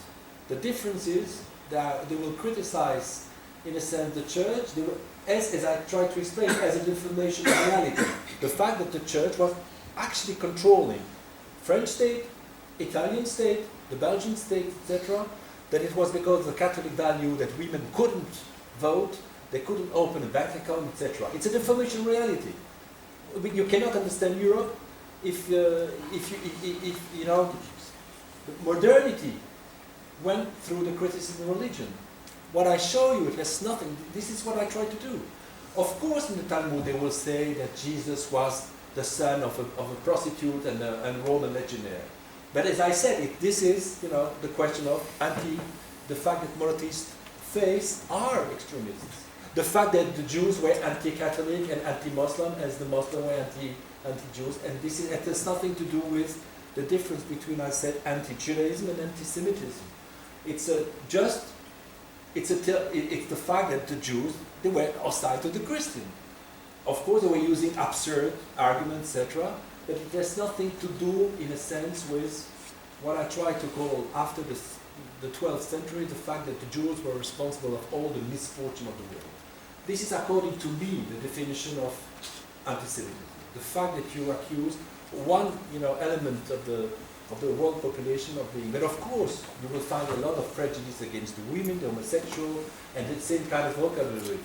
The difference is that they will criticize, in a sense, the church, they will, as I tried to explain, as a deformation of reality. The fact that the church was actually controlling French state, Italian state, the Belgian state, etc., that it was because of the Catholic value that women couldn't vote, they couldn't open a bank account, etc. It's a deformation of reality. You cannot understand Europe if you know, modernity went through the criticism of religion. What I show you, it has nothing. This is what I try to do. Of course, in the Talmud, they will say that Jesus was the son of a prostitute and a Roman legionnaire. But as I said, this is, you know, the question of the fact that monotheist faiths are extremists. The fact that the Jews were anti-Catholic and anti-Muslim, as the Muslims were anti-Jews, and it has nothing to do with the difference between, I said, anti-Judaism and anti-Semitism. It's the fact that the Jews, they were hostile to the Christian. Of course, they were using absurd arguments, etc., but it has nothing to do, in a sense, with what I try to call, after the 12th century, the fact that the Jews were responsible of all the misfortune of the world. This is, according to me, the definition of antisemitism. The fact that you accuse one, you know, element of the world population of being. But of course, you will find a lot of prejudice against the women, the homosexual, and the same kind of vocabulary.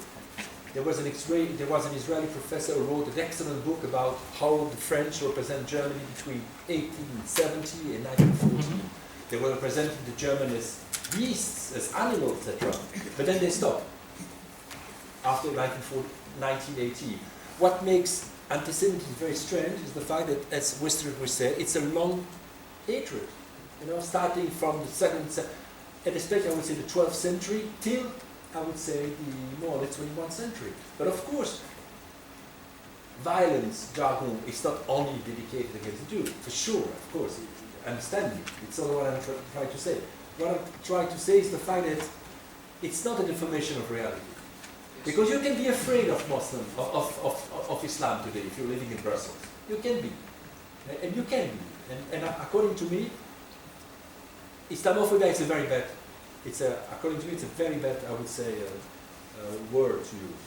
There was an Israeli professor who wrote an excellent book about how the French represent Germany between 1870 and 1914. They were representing the Germans as beasts, as animals, etc. But then they stopped after 1918. What makes anti-Semitism very strange is the fact that, as Westerners would say, it's a long hatred. You know, starting from the and especially I would say the 12th century till I would say the more or less 21st century. But of course, violence jargon is not only dedicated against the Jews, for sure, of course, understand me. It's not what I'm trying to say. What I'm trying to say is the fact that it's not a deformation of reality. Because you can be afraid of Muslim, of Islam today if you're living in Brussels. You can be. And you can be. And according to me, Islamophobia is a very bad, according to me, it's a very bad, I would say, word to use.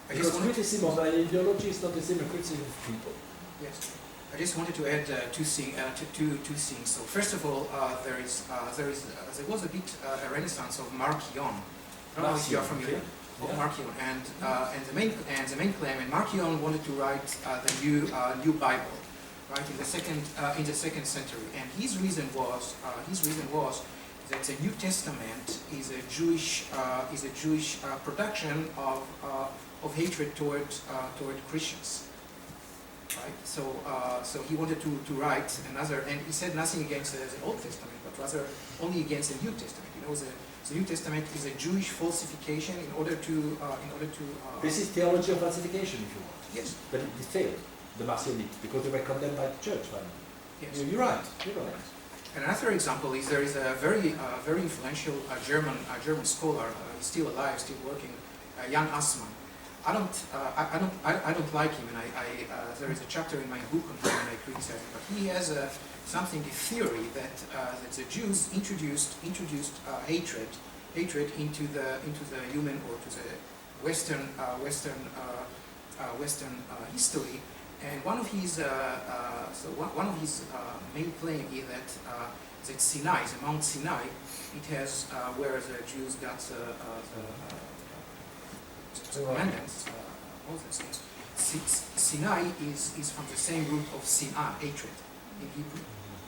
Because criticism of ideology is not the same as criticism of people. Yes. I just wanted to add two things. So first of all, there was a bit a renaissance of Marcion. I don't know if you are familiar with Marcion, and the main claim, and Marcion wanted to write the new Bible, right, in the second century, and his reason was that the New Testament is a Jewish production of hatred toward Christians. Right? So he wanted to write another, and he said nothing against the Old Testament, but rather only against the New Testament. You know, the New Testament is a Jewish falsification in order to. This is theology of falsification, if you want. Yes. But it failed, the Marcionites, because they were condemned by the church finally. Yes. You're right. You're right. And another example is there is a very influential German scholar, he's still alive, still working, Jan Assmann. I don't like him, and there is a chapter in my book on him, and I criticize him. But he has a theory that the Jews introduced hatred into the human, or to the Western history. And one of his main claim is that Sinai, the Mount Sinai, it has where the Jews got the commandments, all those things. Sinai is from the same root of sinah, hatred, in Hebrew.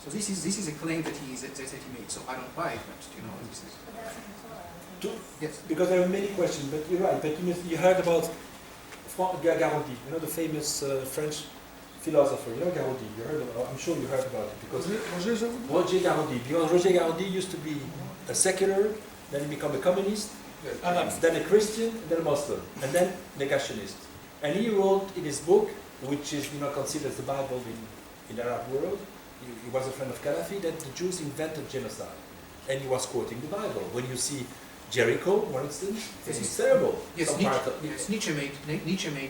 So this is a claim that he made. So I don't buy it, but you know, this is. Yes. Because there are many questions, but you're right. But you heard about Garaudy, you know, the famous French philosopher. You know Garaudy. You heard about, I'm sure you heard about it because Roger Garaudy. Because Roger Garaudy used to be a secular, then he became a communist, then a Christian, then a Muslim, and then negationist. And he wrote in his book, which is considered the Bible in the Arab world. He was a friend of Gaddafi, that the Jews invented genocide, and he was quoting the Bible. When you see Jericho, for instance, this is terrible. Yes, Nietzsche made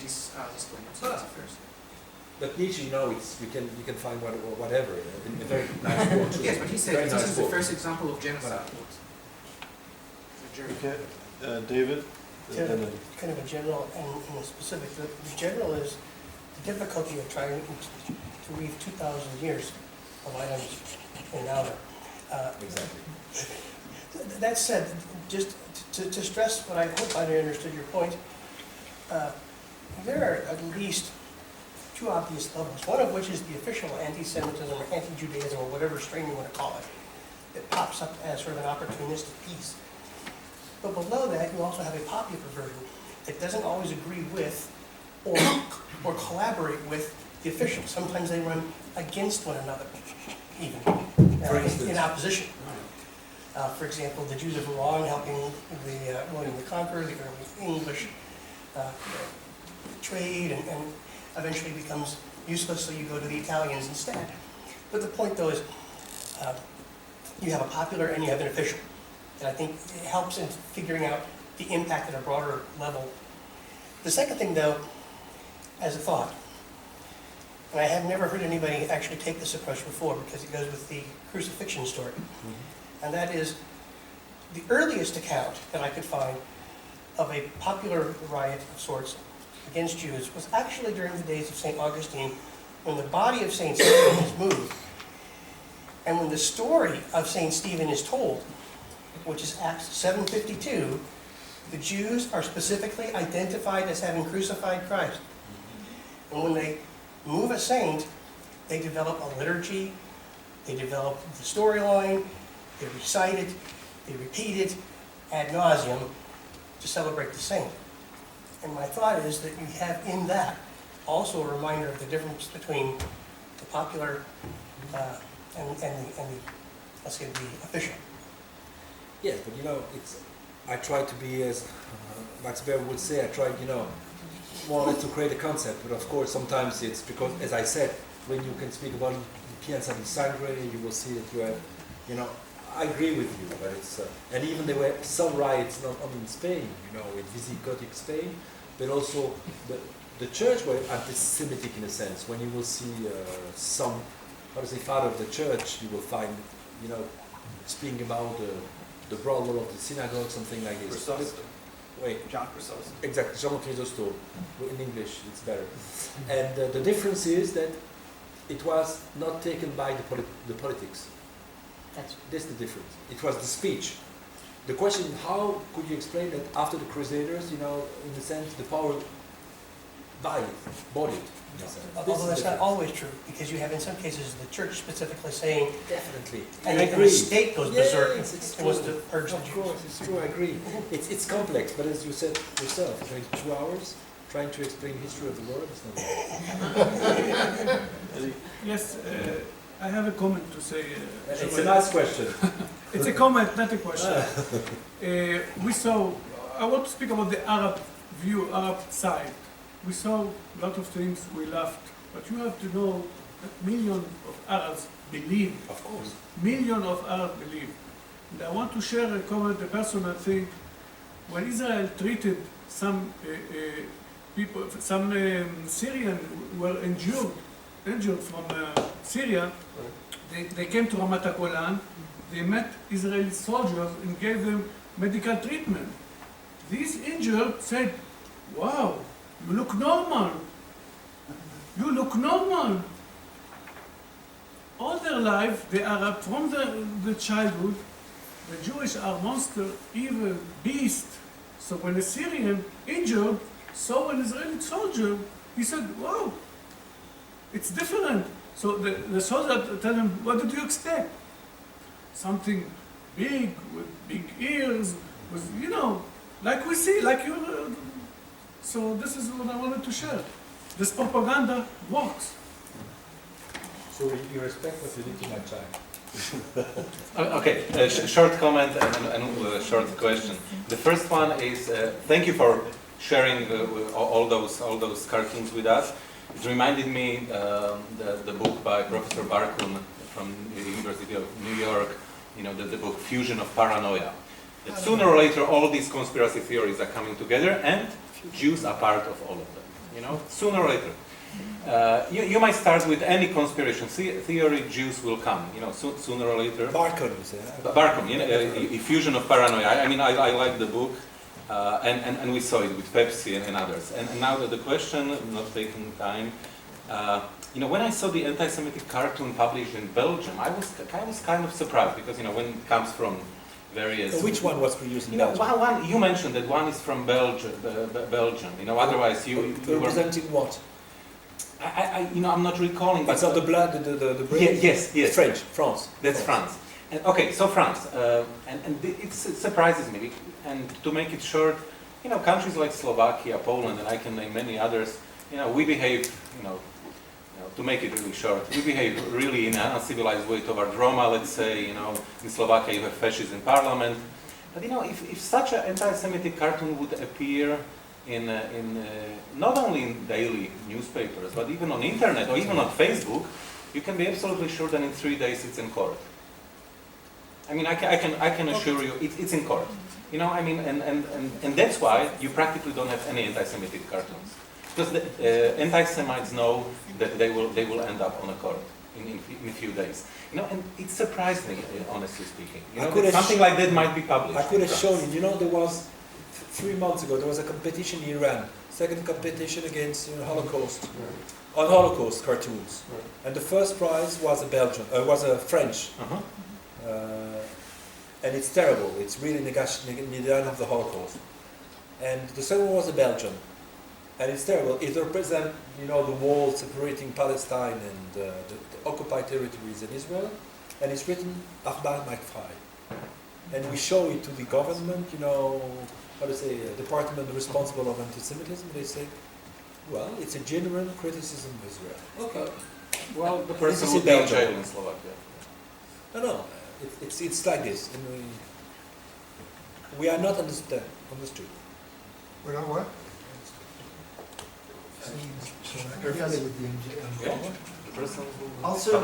this claim. That's the first. But Nietzsche, you can find whatever in a very nice book. Yes, but he said this is the first example of genocide. Okay, David? Kind of a general and a specific. The general is the difficulty of trying to weave 2,000 years of items in an hour. Exactly. That said, just to stress what I hope I understood your point, there are at least two obvious levels, one of which is the official anti-Semitism or anti-Judaism or whatever strain you want to call it, that pops up as sort of an opportunistic piece. But below that, you also have a popular version that doesn't always agree with or collaborate with the officials. Sometimes they run against one another, even in opposition. For example, the Jews of Iran helping William the Conqueror, the early English trade, and eventually becomes useless, so you go to the Italians instead. But the point, though, is you have a popular and you have an official. And I think it helps in figuring out the impact at a broader level. The second thing, though, as a thought, and I have never heard anybody actually take this approach before because it goes with the crucifixion story. And that is the earliest account that I could find of a popular riot of sorts against Jews was actually during the days of St. Augustine, when the body of St. Stephen is moved. And when the story of St. Stephen is told, which is Acts 7:52, the Jews are specifically identified as having crucified Christ. And when they move a saint, they develop a liturgy, they develop the storyline, they recite it, they repeat it ad nauseum to celebrate the saint. And my thought is that you have in that also a reminder of the difference between the popular and the let's say the official. Yes, but I try to be, as Max Weber would say, I try, more or less to create a concept. But of course, sometimes it's because, as I said, when you can speak about Piazza di Sangre, you will see that you have, I agree with you, but it's, and even there were some riots, not only in Spain, in Visigotic Spain, but also the church were anti-Semitic in a sense. When you will see some, father of the church, you will find, speaking about the brother of the synagogue, something like this. Chrysostom. Wait. John Chrysostom. Exactly, John Chrysostom. In English, it's better. And the difference is that it was not taken by the politics. That's the difference. It was the speech. The question is, how could you explain that after the Crusaders, in a sense, the power bought it. Although that's not always true, because you have in some cases the church specifically saying, definitely, and I even agree. the state goes berserk. Yes, It was to purge the Jews. Of course, it's true, I agree. It's complex, but as you said yourself, during 2 hours, trying to explain the history of the world is not Yes, I have a comment to say. It's a nice question. It's a comment, not a question. I want to speak about the Arab view, Arab side. We saw a lot of things, we laughed, but you have to know that millions of Arabs believe. Of course. Millions of Arabs believe. And I want to share a comment, a personal thing. When Israel treated some people, some Syrian were injured from Syria. They came to Ramat Golan. They met Israeli soldiers and gave them medical treatment. These injured said, "Wow, you look normal. You look normal." All their life, they are from the childhood. The Jewish are monster, evil, beast. So when a Syrian injured saw an Israeli soldier, he said, "Wow, it's different." So the soldier tell him, "What did you expect? Something big with big ears, with like we see, like you." So this is what I wanted to share. This propaganda works. So you respect what you did to my child. Okay, short comment and short question. The first one is thank you for sharing all those cartoons with us. It reminded me the book by Professor Barkun from the University of New York. The book Fusion of Paranoia. That sooner or later all these conspiracy theories are coming together, and Jews are part of all of them. Sooner or later. You might start with any conspiracy theory, Jews will come, sooner or later. Barkun, you say? Barkun, Fusion of Paranoia. I like the book, and we saw it with Pepsi and others. And now the question, not taking time, when I saw the anti-Semitic cartoon published in Belgium, I was kind of surprised because when it comes from various. So which one was produced in Belgium? One you mentioned that one is from Belgium. Otherwise you representing what? I'm not recalling. But so the blood, the brain? Yes. French, France. That's France. Okay, so France, and it surprises me. And to make it short, countries like Slovakia, Poland, and I can name many others. We behave, to make it really short, we behave really in an uncivilized way toward Roma. Let's say, in Slovakia you have fascists in parliament. But if such an anti-Semitic cartoon would appear in not only in daily newspapers, but even on internet or even on Facebook, you can be absolutely sure that in 3 days it's in court. I can assure you it's in court. And that's why you practically don't have any anti-Semitic cartoons, because the anti-Semites know that they will end up on a court in a few days. And it surprised me, honestly speaking. That something like that might be published. I could have shown you. There was 3 months ago there was a competition in Iran, second competition against Holocaust, on Holocaust cartoons, and the first prize was a French. And it's terrible. It's really negation of the Holocaust. And the second one was a Belgian, and it's terrible. It represents, the wall separating Palestine and the occupied territories in Israel, and it's written Ahmad Makfai. And we show it to the government, a department responsible of anti-Semitism. They say, well, it's a genuine criticism of Israel. Okay. Well, the person will be in jail in Slovakia. No. It's like this, and we are not understood. We're not what? Also,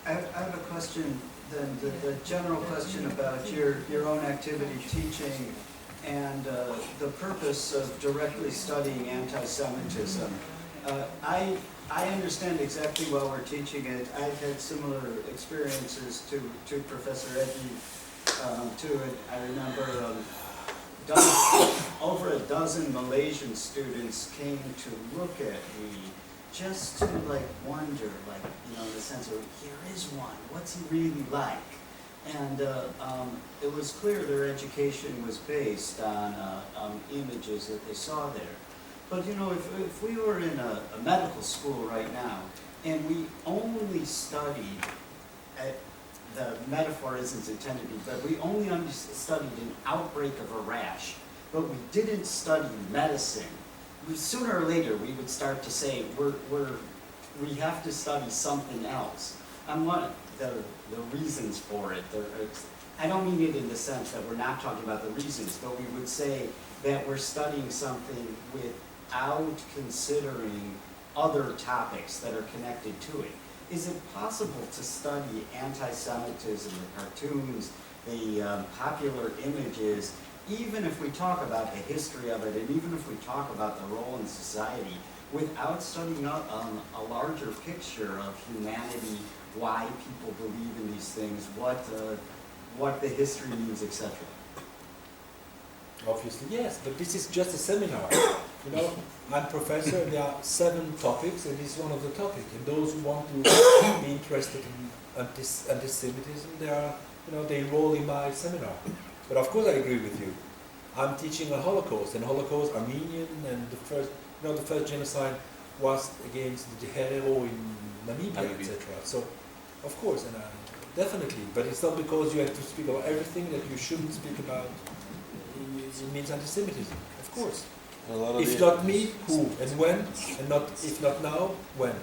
I have a question. Then the general question about your own activity teaching and the purpose of directly studying anti-Semitism. I understand exactly why we're teaching it. I've had similar experiences to Professor Edgy, to it. I remember over a dozen Malaysian students came to look at me just to wonder, in the sense of, here is one, what's he really like? And it was clear their education was based on images that they saw there. But if we were in a medical school right now, and we only studied, the metaphor isn't intended to be, but we only studied an outbreak of a rash, but we didn't study medicine, sooner or later we would start to say, we have to study something else. And one of the reasons for it, I don't mean it in the sense that we're not talking about the reasons, but we would say that we're studying something without considering other topics that are connected to it. Is it possible to study anti-Semitism, the cartoons, the popular images, even if we talk about the history of it, and even if we talk about the role in society, without studying a larger picture of humanity, why people believe in these things, what the history means, etc. Obviously, yes, but this is just a seminar. You know, I'm professor, and there are 7 topics, and this is one of the topics. And those who want to be interested in anti-Semitism, they enroll in my seminar. But of course, I agree with you. I'm teaching a Holocaust, and Holocaust Armenian, and the first genocide was against the Herero in Namibia, etc. So, of course, and definitely. But it's not because you have to speak about everything that you shouldn't speak about. It means anti-Semitism, of course. If not me, who and when, and not if not now, when.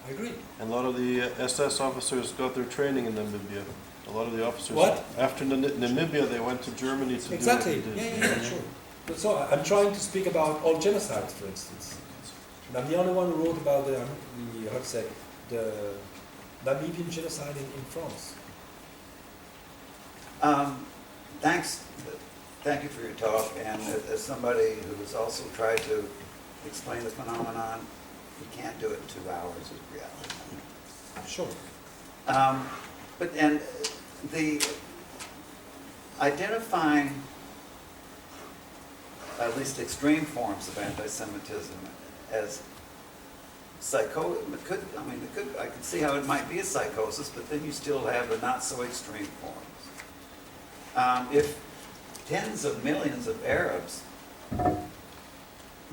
I agree. And a lot of the SS officers got their training in Namibia. A lot of the officers. What? After Namibia, they went to Germany to do what they did. Yeah, sure. But so I'm trying to speak about all genocides, for instance. And I'm the only one who wrote about the Namibian genocide in France. Thank you for your talk, and as somebody who's also tried to explain the phenomenon, you can't do it in 2 hours is reality. Sure. But the identifying at least extreme forms of anti-Semitism as I could see how it might be a psychosis, but then you still have the not so extreme forms. If tens of millions of Arabs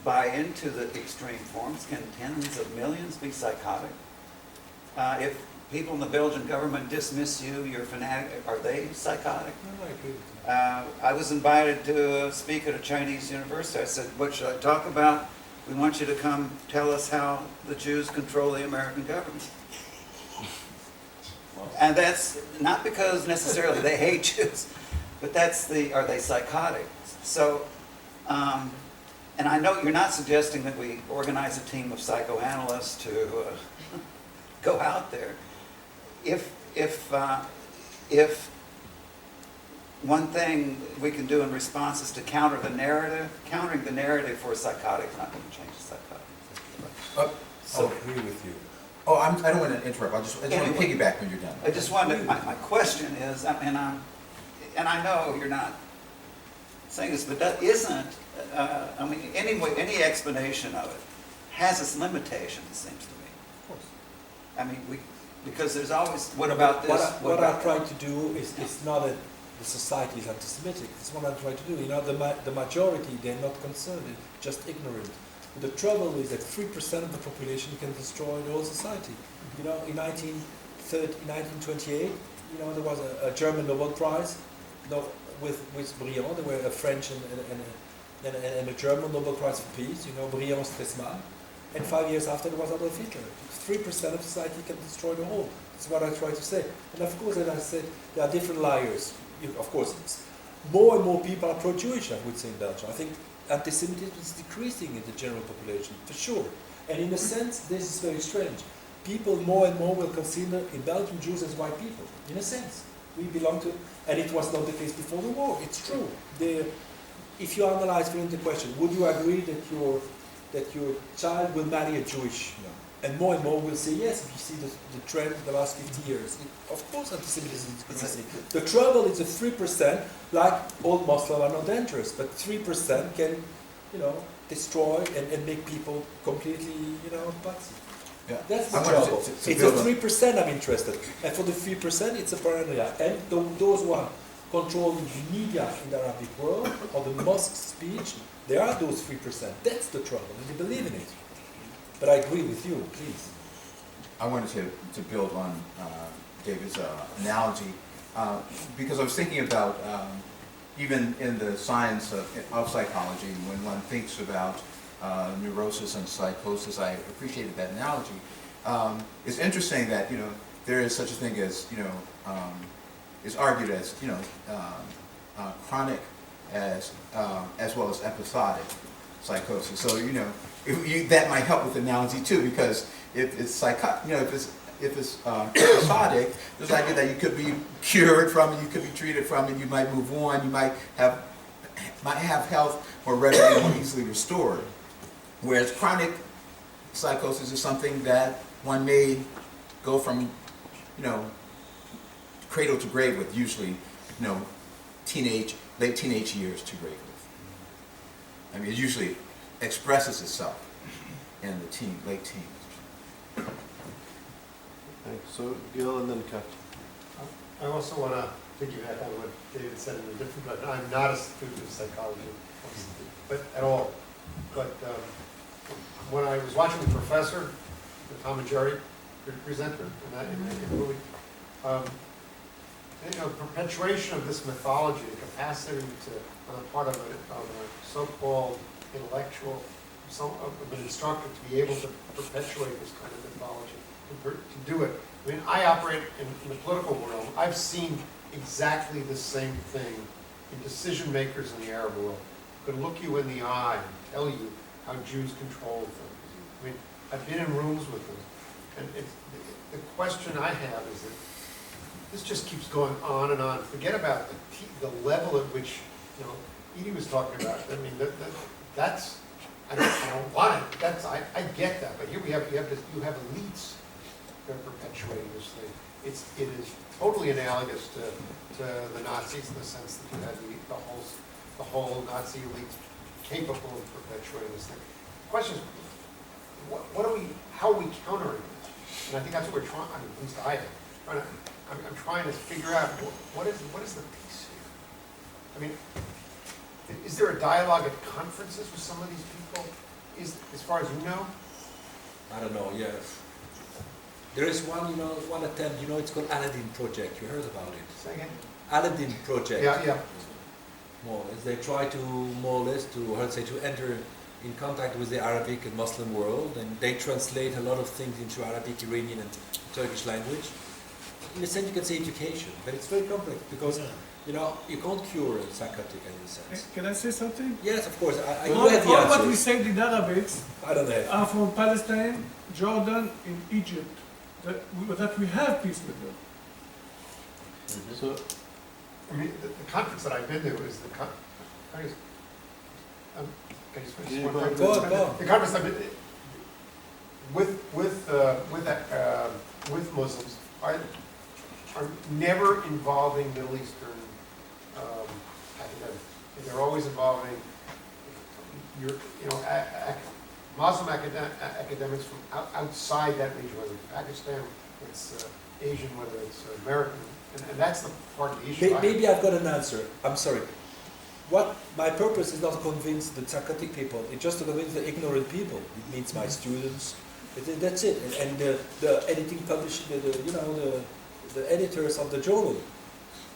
buy into the extreme forms, can tens of millions be psychotic? If people in the Belgian government dismiss you, you're a fanatic, are they psychotic? No, I agree with you. I was invited to speak at a Chinese university. I said, what should I talk about? We want you to come tell us how the Jews control the American government. And that's not because necessarily they hate Jews, but are they psychotic? So, and I know you're not suggesting that we organize a team of psychoanalysts to go out there. If one thing we can do in response is to counter the narrative, countering the narrative for a psychotic is not going to change the psychotic. I'll agree with you. Oh, I don't want to interrupt. I just want to piggyback when you're done. I just wanted, my question is, and I know you're not saying this, but that isn't, any explanation of it has its limitations, it seems to me. Of course. I mean, because there's always, what about this? What I try to do is not that the society is anti-Semitic. It's what I try to do. You know, the majority, they're not concerned, they're just ignorant. The trouble is that 3% of the population can destroy the whole society. You know, in 1928, you know, there was a German Nobel Prize with Briand. There were a French and a German Nobel Prize for Peace. You know, Briand Stresemann. And 5 years after, there was Adolf Hitler. 3% of society can destroy the whole. That's what I try to say. And of course, as I said, there are different liars. Of course, more and more people are pro-Jewish, I would say, in Belgium. I think anti-Semitism is decreasing in the general population, for sure. And in a sense, this is very strange. People more and more will consider in Belgium Jews as white people, in a sense. We belong to, and it was not the case before the war, it's true. If you analyze the question, would you agree that your child will marry a Jewish man? And more will say yes, if you see the trend the last 50 years. Of course anti-Semitism is decreasing. The trouble is that 3%, like all Muslims are not dangerous, but 3% can, you know, destroy and make people completely, you know, patsy. Yeah. That's the trouble. It's the 3% I'm interested. And for the 3%, it's a paranoia. And those who are controlling the media in the Arabic world, or the mosque speech, there are those 3%. That's the trouble, and they believe in it. But I agree with you, please. I wanted to build on David's analogy, because I was thinking about, even in the science of psychology, when one thinks about neurosis and psychosis, I appreciated that analogy. It's interesting that, you know, there is such a thing as, you know, is argued as, you know, chronic as well as episodic psychosis. So, you know, that might help with the analogy too, because if it's if it's episodic, there's the idea that you could be cured from it, you could be treated from it, you might move on, you might have might have health more readily, more easily restored. Whereas chronic psychosis is something that one may go from, cradle to grave with, usually, late teenage years to grave with. I mean, it usually expresses itself in the late teens. Thanks. So Gil and then Kat. I also want to piggyback on what David said in a different way. I'm not a student of psychology, but at all. But when I was watching the professor, the Tom and Jerry presenter in that movie, perpetuation of this mythology, the capacity to, on the part of a so-called intellectual, of an instructor to be able to perpetuate this kind of mythology, to do it. I mean, I operate in the political world. I've seen exactly the same thing in decision makers in the Arab world. Who could look you in the eye and tell you how Jews control things. I mean, I've been in rooms with them, and the question I have is that this just keeps going on and on. Forget about the level at which, Edie was talking about. I mean, that's I don't want it. I get that, but here you have elites that are perpetuating this thing. It is totally analogous to the Nazis in the sense that you had the whole Nazi elite capable of perpetuating this thing. The question is, how are we countering this? And I think that's what we're trying. I mean, at least I am. I'm trying to figure out what is the piece here. I mean, is there a dialogue at conferences with some of these people? As far as you know? I don't know. Yes. There is one attempt. It's called Aladdin Project. You heard about it? Say again. Aladdin Project. Yeah. More or less, they try to to enter in contact with the Arabic and Muslim world, and they translate a lot of things into Arabic, Iranian, and Turkish language. In a sense, you can say education, but it's very complex because you can't cure a psychotic in a sense. Can I say something? Yes, of course. I all have the answers. what we say in Arabic I don't know. Are from Palestine, Jordan, and Egypt. That we have peace with them. So, I mean, the conference that I've been to is the the conference I've been with Muslims are never involving Middle Eastern academics. They're always involving Muslim academics from outside that region, whether it's Pakistan, it's Asian, whether it's American, and that's the part of the issue. Maybe I've got an answer. I'm sorry. My purpose is not to convince the psychotic people. It's just to convince the ignorant people. It means my students. That's it. And the editing, publishing, the editors of the journal.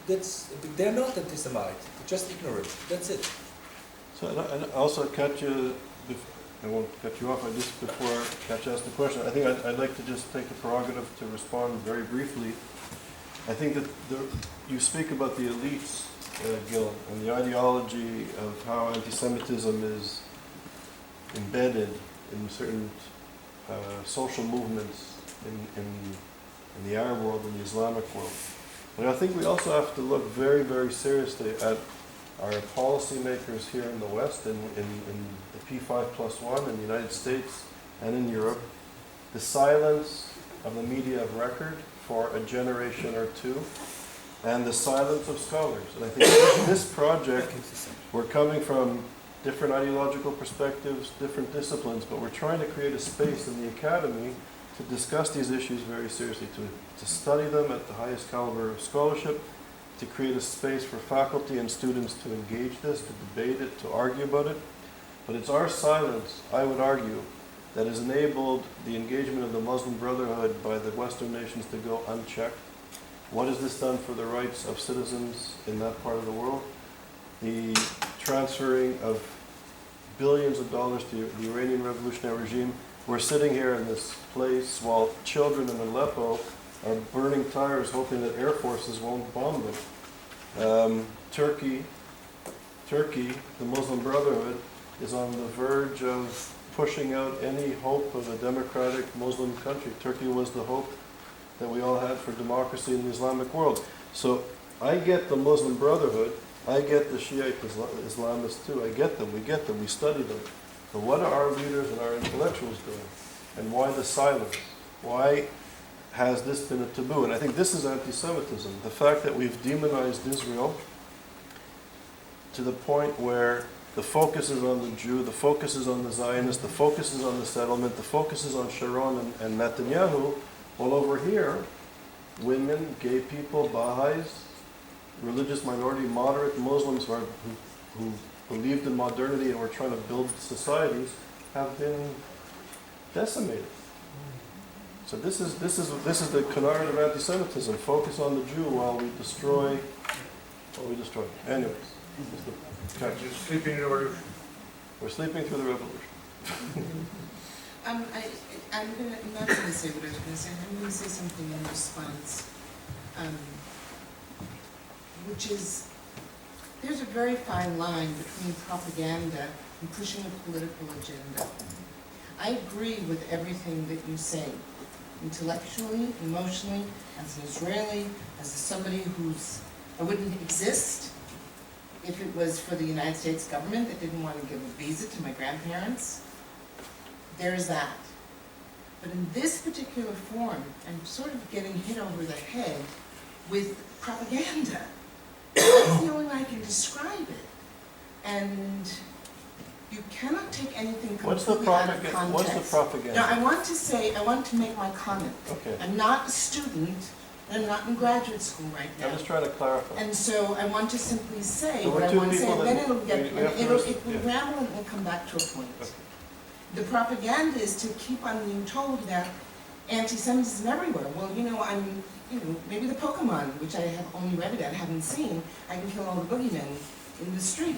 They're not anti-Semite. They're just ignorant. That's it. So and also, Katja, I won't cut you off. Before Katja asks the question, I think I'd like to just take the prerogative to respond very briefly. I think that you speak about the elites, Gil, and the ideology of how anti-Semitism is embedded in certain social movements in the Arab world and the Islamic world. But I think we also have to look very, very seriously at our policymakers here in the West, in the P5+1 in the United States and in Europe, the silence of the media of record for a generation or two, and the silence of scholars. And I think this project, we're coming from different ideological perspectives, different disciplines, but we're trying to create a space in the academy to discuss these issues very seriously, to study them at the highest caliber of scholarship, to create a space for faculty and students to engage this, to debate it, to argue about it. But it's our silence, I would argue, that has enabled the engagement of the Muslim Brotherhood by the Western nations to go unchecked. What has this done for the rights of citizens in that part of the world? The transferring of billions of dollars to the Iranian revolutionary regime. We're sitting here in this place while children in Aleppo are burning tires hoping that air forces won't bomb them. Turkey, the Muslim Brotherhood, is on the verge of pushing out any hope of a democratic Muslim country. Turkey was the hope that we all had for democracy in the Islamic world. So I get the Muslim Brotherhood, I get the Shiite Islamists too. I get them. We get them. We study them. But what are our leaders and our intellectuals doing? And why the silence? Why has this been a taboo? And I think this is anti-Semitism. The fact that we've demonized Israel to the point where the focus is on the Jew, the focus is on the Zionist, the focus is on the settlement, the focus is on Sharon and Netanyahu. Well, over here, women, gay people, Baha'is, religious minority, moderate Muslims who believed in modernity and were trying to build societies have been decimated. So this is the canard of anti-Semitism. Focus on the Jew while we destroy. Anyways, You're sleeping in the revolution. We're sleeping through the revolution. I'm not going to say what I was going to say. I'm going to say something in response, which is there's a very fine line between propaganda and pushing a political agenda. I agree with everything that you say, intellectually, emotionally, as an Israeli, as somebody I wouldn't exist if it was for the United States government that didn't want to give a visa to my grandparents. There's that. But in this particular form, I'm sort of getting hit over the head with propaganda. That's the only way I can describe it. And you cannot take anything completely out of context. What's the propaganda? Now, I want to make my comment. Okay. I'm not a student, and I'm not in graduate school right now. I'm just trying to clarify. And so I want to simply say So what I want to say, and then it will yeah. ramble and we'll come back to a point. Okay. The propaganda is to keep on being told that anti-Semitism everywhere. Well, maybe the Pokemon, which I have only read about, haven't seen, I can kill all the boogeymen in the street.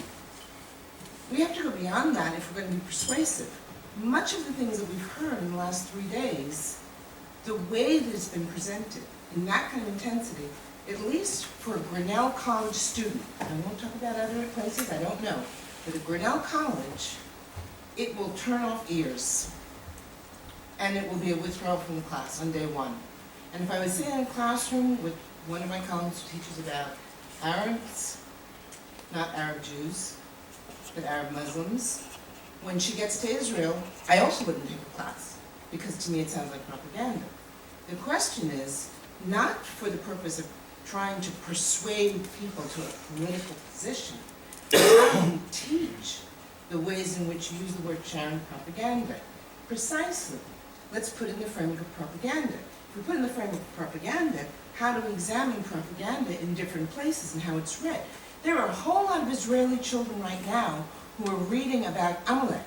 We have to go beyond that if we're going to be persuasive. Much of the things that we've heard in the last 3 days, the way that it's been presented in that kind of intensity, at least for a Grinnell College student, I won't talk about other places, I don't know, but at Grinnell College, it will turn off ears. And it will be a withdrawal from the class on day one. And if I was sitting in a classroom with one of my college teachers about Arabs, not Arab Jews, but Arab Muslims, when she gets to Israel, I also wouldn't take the class, because to me it sounds like propaganda. The question is, not for the purpose of trying to persuade people to a political position, but how do you teach the ways in which you use the word sharing propaganda? Precisely. Let's put it in the framework of propaganda. If we put it in the framework of propaganda, how do we examine propaganda in different places and how it's read? There are a whole lot of Israeli children right now who are reading about Amalek.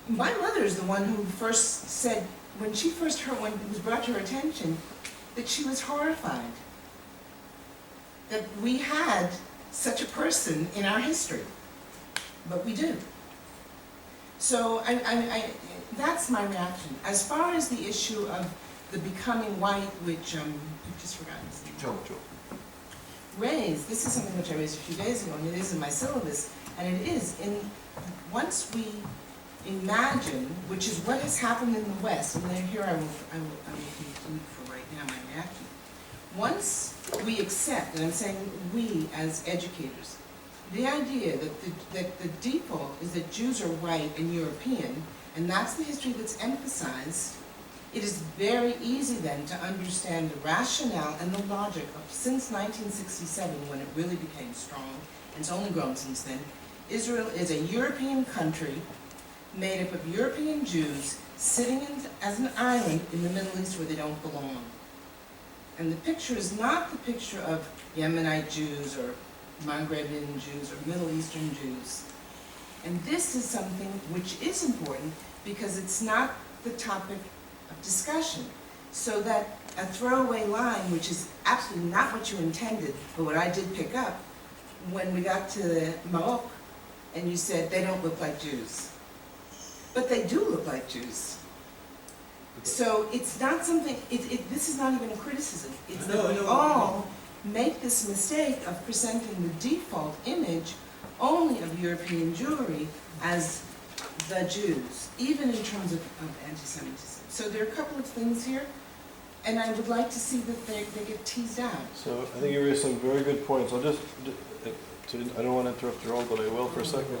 My mother is the one who first said, when she first heard, when it was brought to her attention, that she was horrified that we had such a person in our history. But we do. So that's my reaction. As far as the issue of the becoming white, which I've just forgotten his name. Joe. Raised, this is something which I raised a few days ago, and it is in my syllabus, and it is, once we imagine, which is what has happened in the West, and then here I will conclude for right now my reaction. Once we accept, and I'm saying we as educators, the idea that the default is that Jews are white and European, and that's the history that's emphasized, it is very easy then to understand the rationale and the logic of, since 1967, when it really became strong, and it's only grown since then, Israel is a European country made up of European Jews sitting as an island in the Middle East where they don't belong. And the picture is not the picture of Yemenite Jews or Maghrebian Jews or Middle Eastern Jews. And this is something which is important because it's not the topic of discussion. So that a throwaway line, which is absolutely not what you intended, but what I did pick up, when we got to Morocco and you said they don't look like Jews. But they do look like Jews. So it's not something, this is not even a criticism. It's that we all make this mistake of presenting the default image only of European Jewry as the Jews, even in terms of anti-Semitism. So there are a couple of things here, And I would like to see that they get teased out. So I think you raised some very good points. I don't want to interrupt your own, but I will for a second.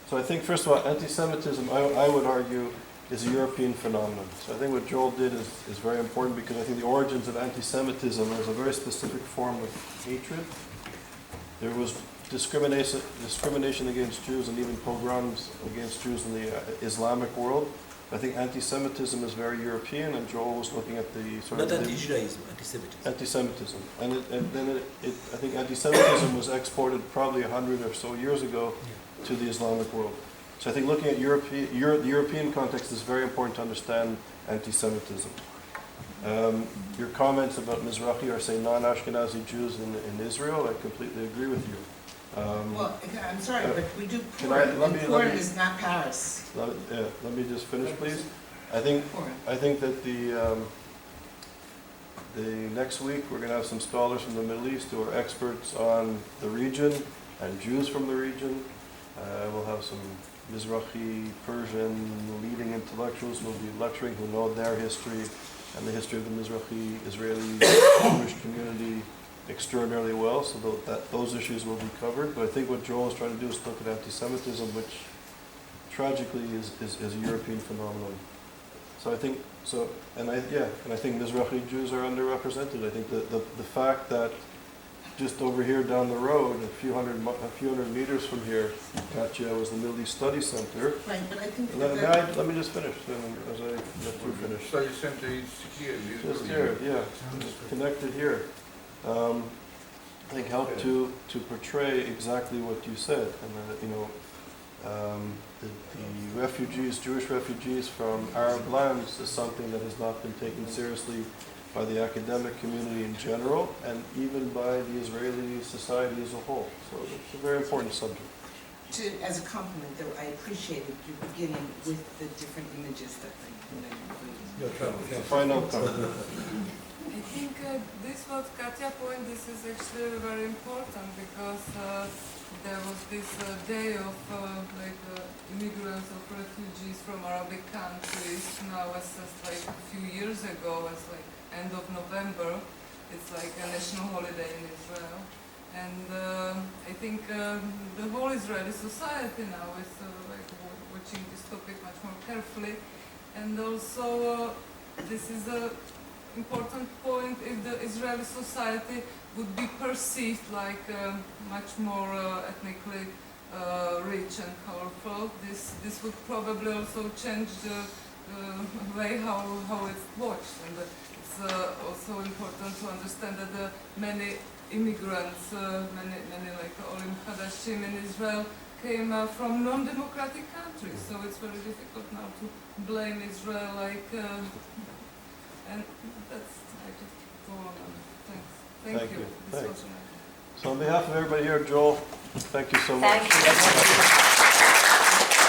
So I think, first of all, anti-Semitism, I would argue, is a European phenomenon. So I think what Joel did is very important, because I think the origins of anti-Semitism is a very specific form of hatred. There was discrimination against Jews and even pogroms against Jews in the Islamic world. I think anti-Semitism is very European, and Joel was looking at the sort of... Not anti-Judaism, anti-Semitism. Anti-Semitism. And then I think anti-Semitism was exported probably 100 or so years ago to the Islamic world. So I think looking at the European context is very important to understand anti-Semitism. Your comments about Mizrahi, or say non-Ashkenazi Jews in Israel, I completely agree with you. Well, I'm sorry, but we do Purim, and Purim is not Paris. Let me just finish, please. I think that the next week we're going to have some scholars from the Middle East who are experts on the region and Jews from the region. We'll have some Mizrahi, Persian leading intellectuals who will be lecturing, who know their history and the history of the Mizrahi Israeli Jewish community extraordinarily well, so those issues will be covered. But I think what Joel is trying to do is look at anti-Semitism, which tragically is a European phenomenon. So I think and I think Mizrahi Jews are underrepresented. I think the fact that just over here down the road, a few hundred meters from here, Katya was the Middle East Study Center. Right, but I think let me just finish, as I let you finish. Study center is here. Just here, yeah, just connected here. I think helped to portray exactly what you said, and the refugees, Jewish refugees from Arab lands, is something that has not been taken seriously by the academic community in general, and even by the Israeli society as a whole. So it's a very important subject. As a compliment, though, I appreciated you beginning with the different images that they included. Final comment. I think this what Katya point, this is actually very important, because there was this day of immigrants of refugees from Arabic countries. Now it's just like a few years ago, it's like end of November. It's like a national holiday in Israel. And I think the whole Israeli society now is watching this topic much more carefully. And also this is a important point, if the Israeli society would be perceived like much more ethnically rich and colorful, this would probably also change the way how it's watched. And it's also important to understand that many immigrants, many like Olim Hadashim in Israel, came from non-democratic countries. So it's very difficult now to blame Israel and that's, I just go on. Thanks. Thank you. Thanks. So on behalf of everybody here, Joel, thank you so much. Thank you.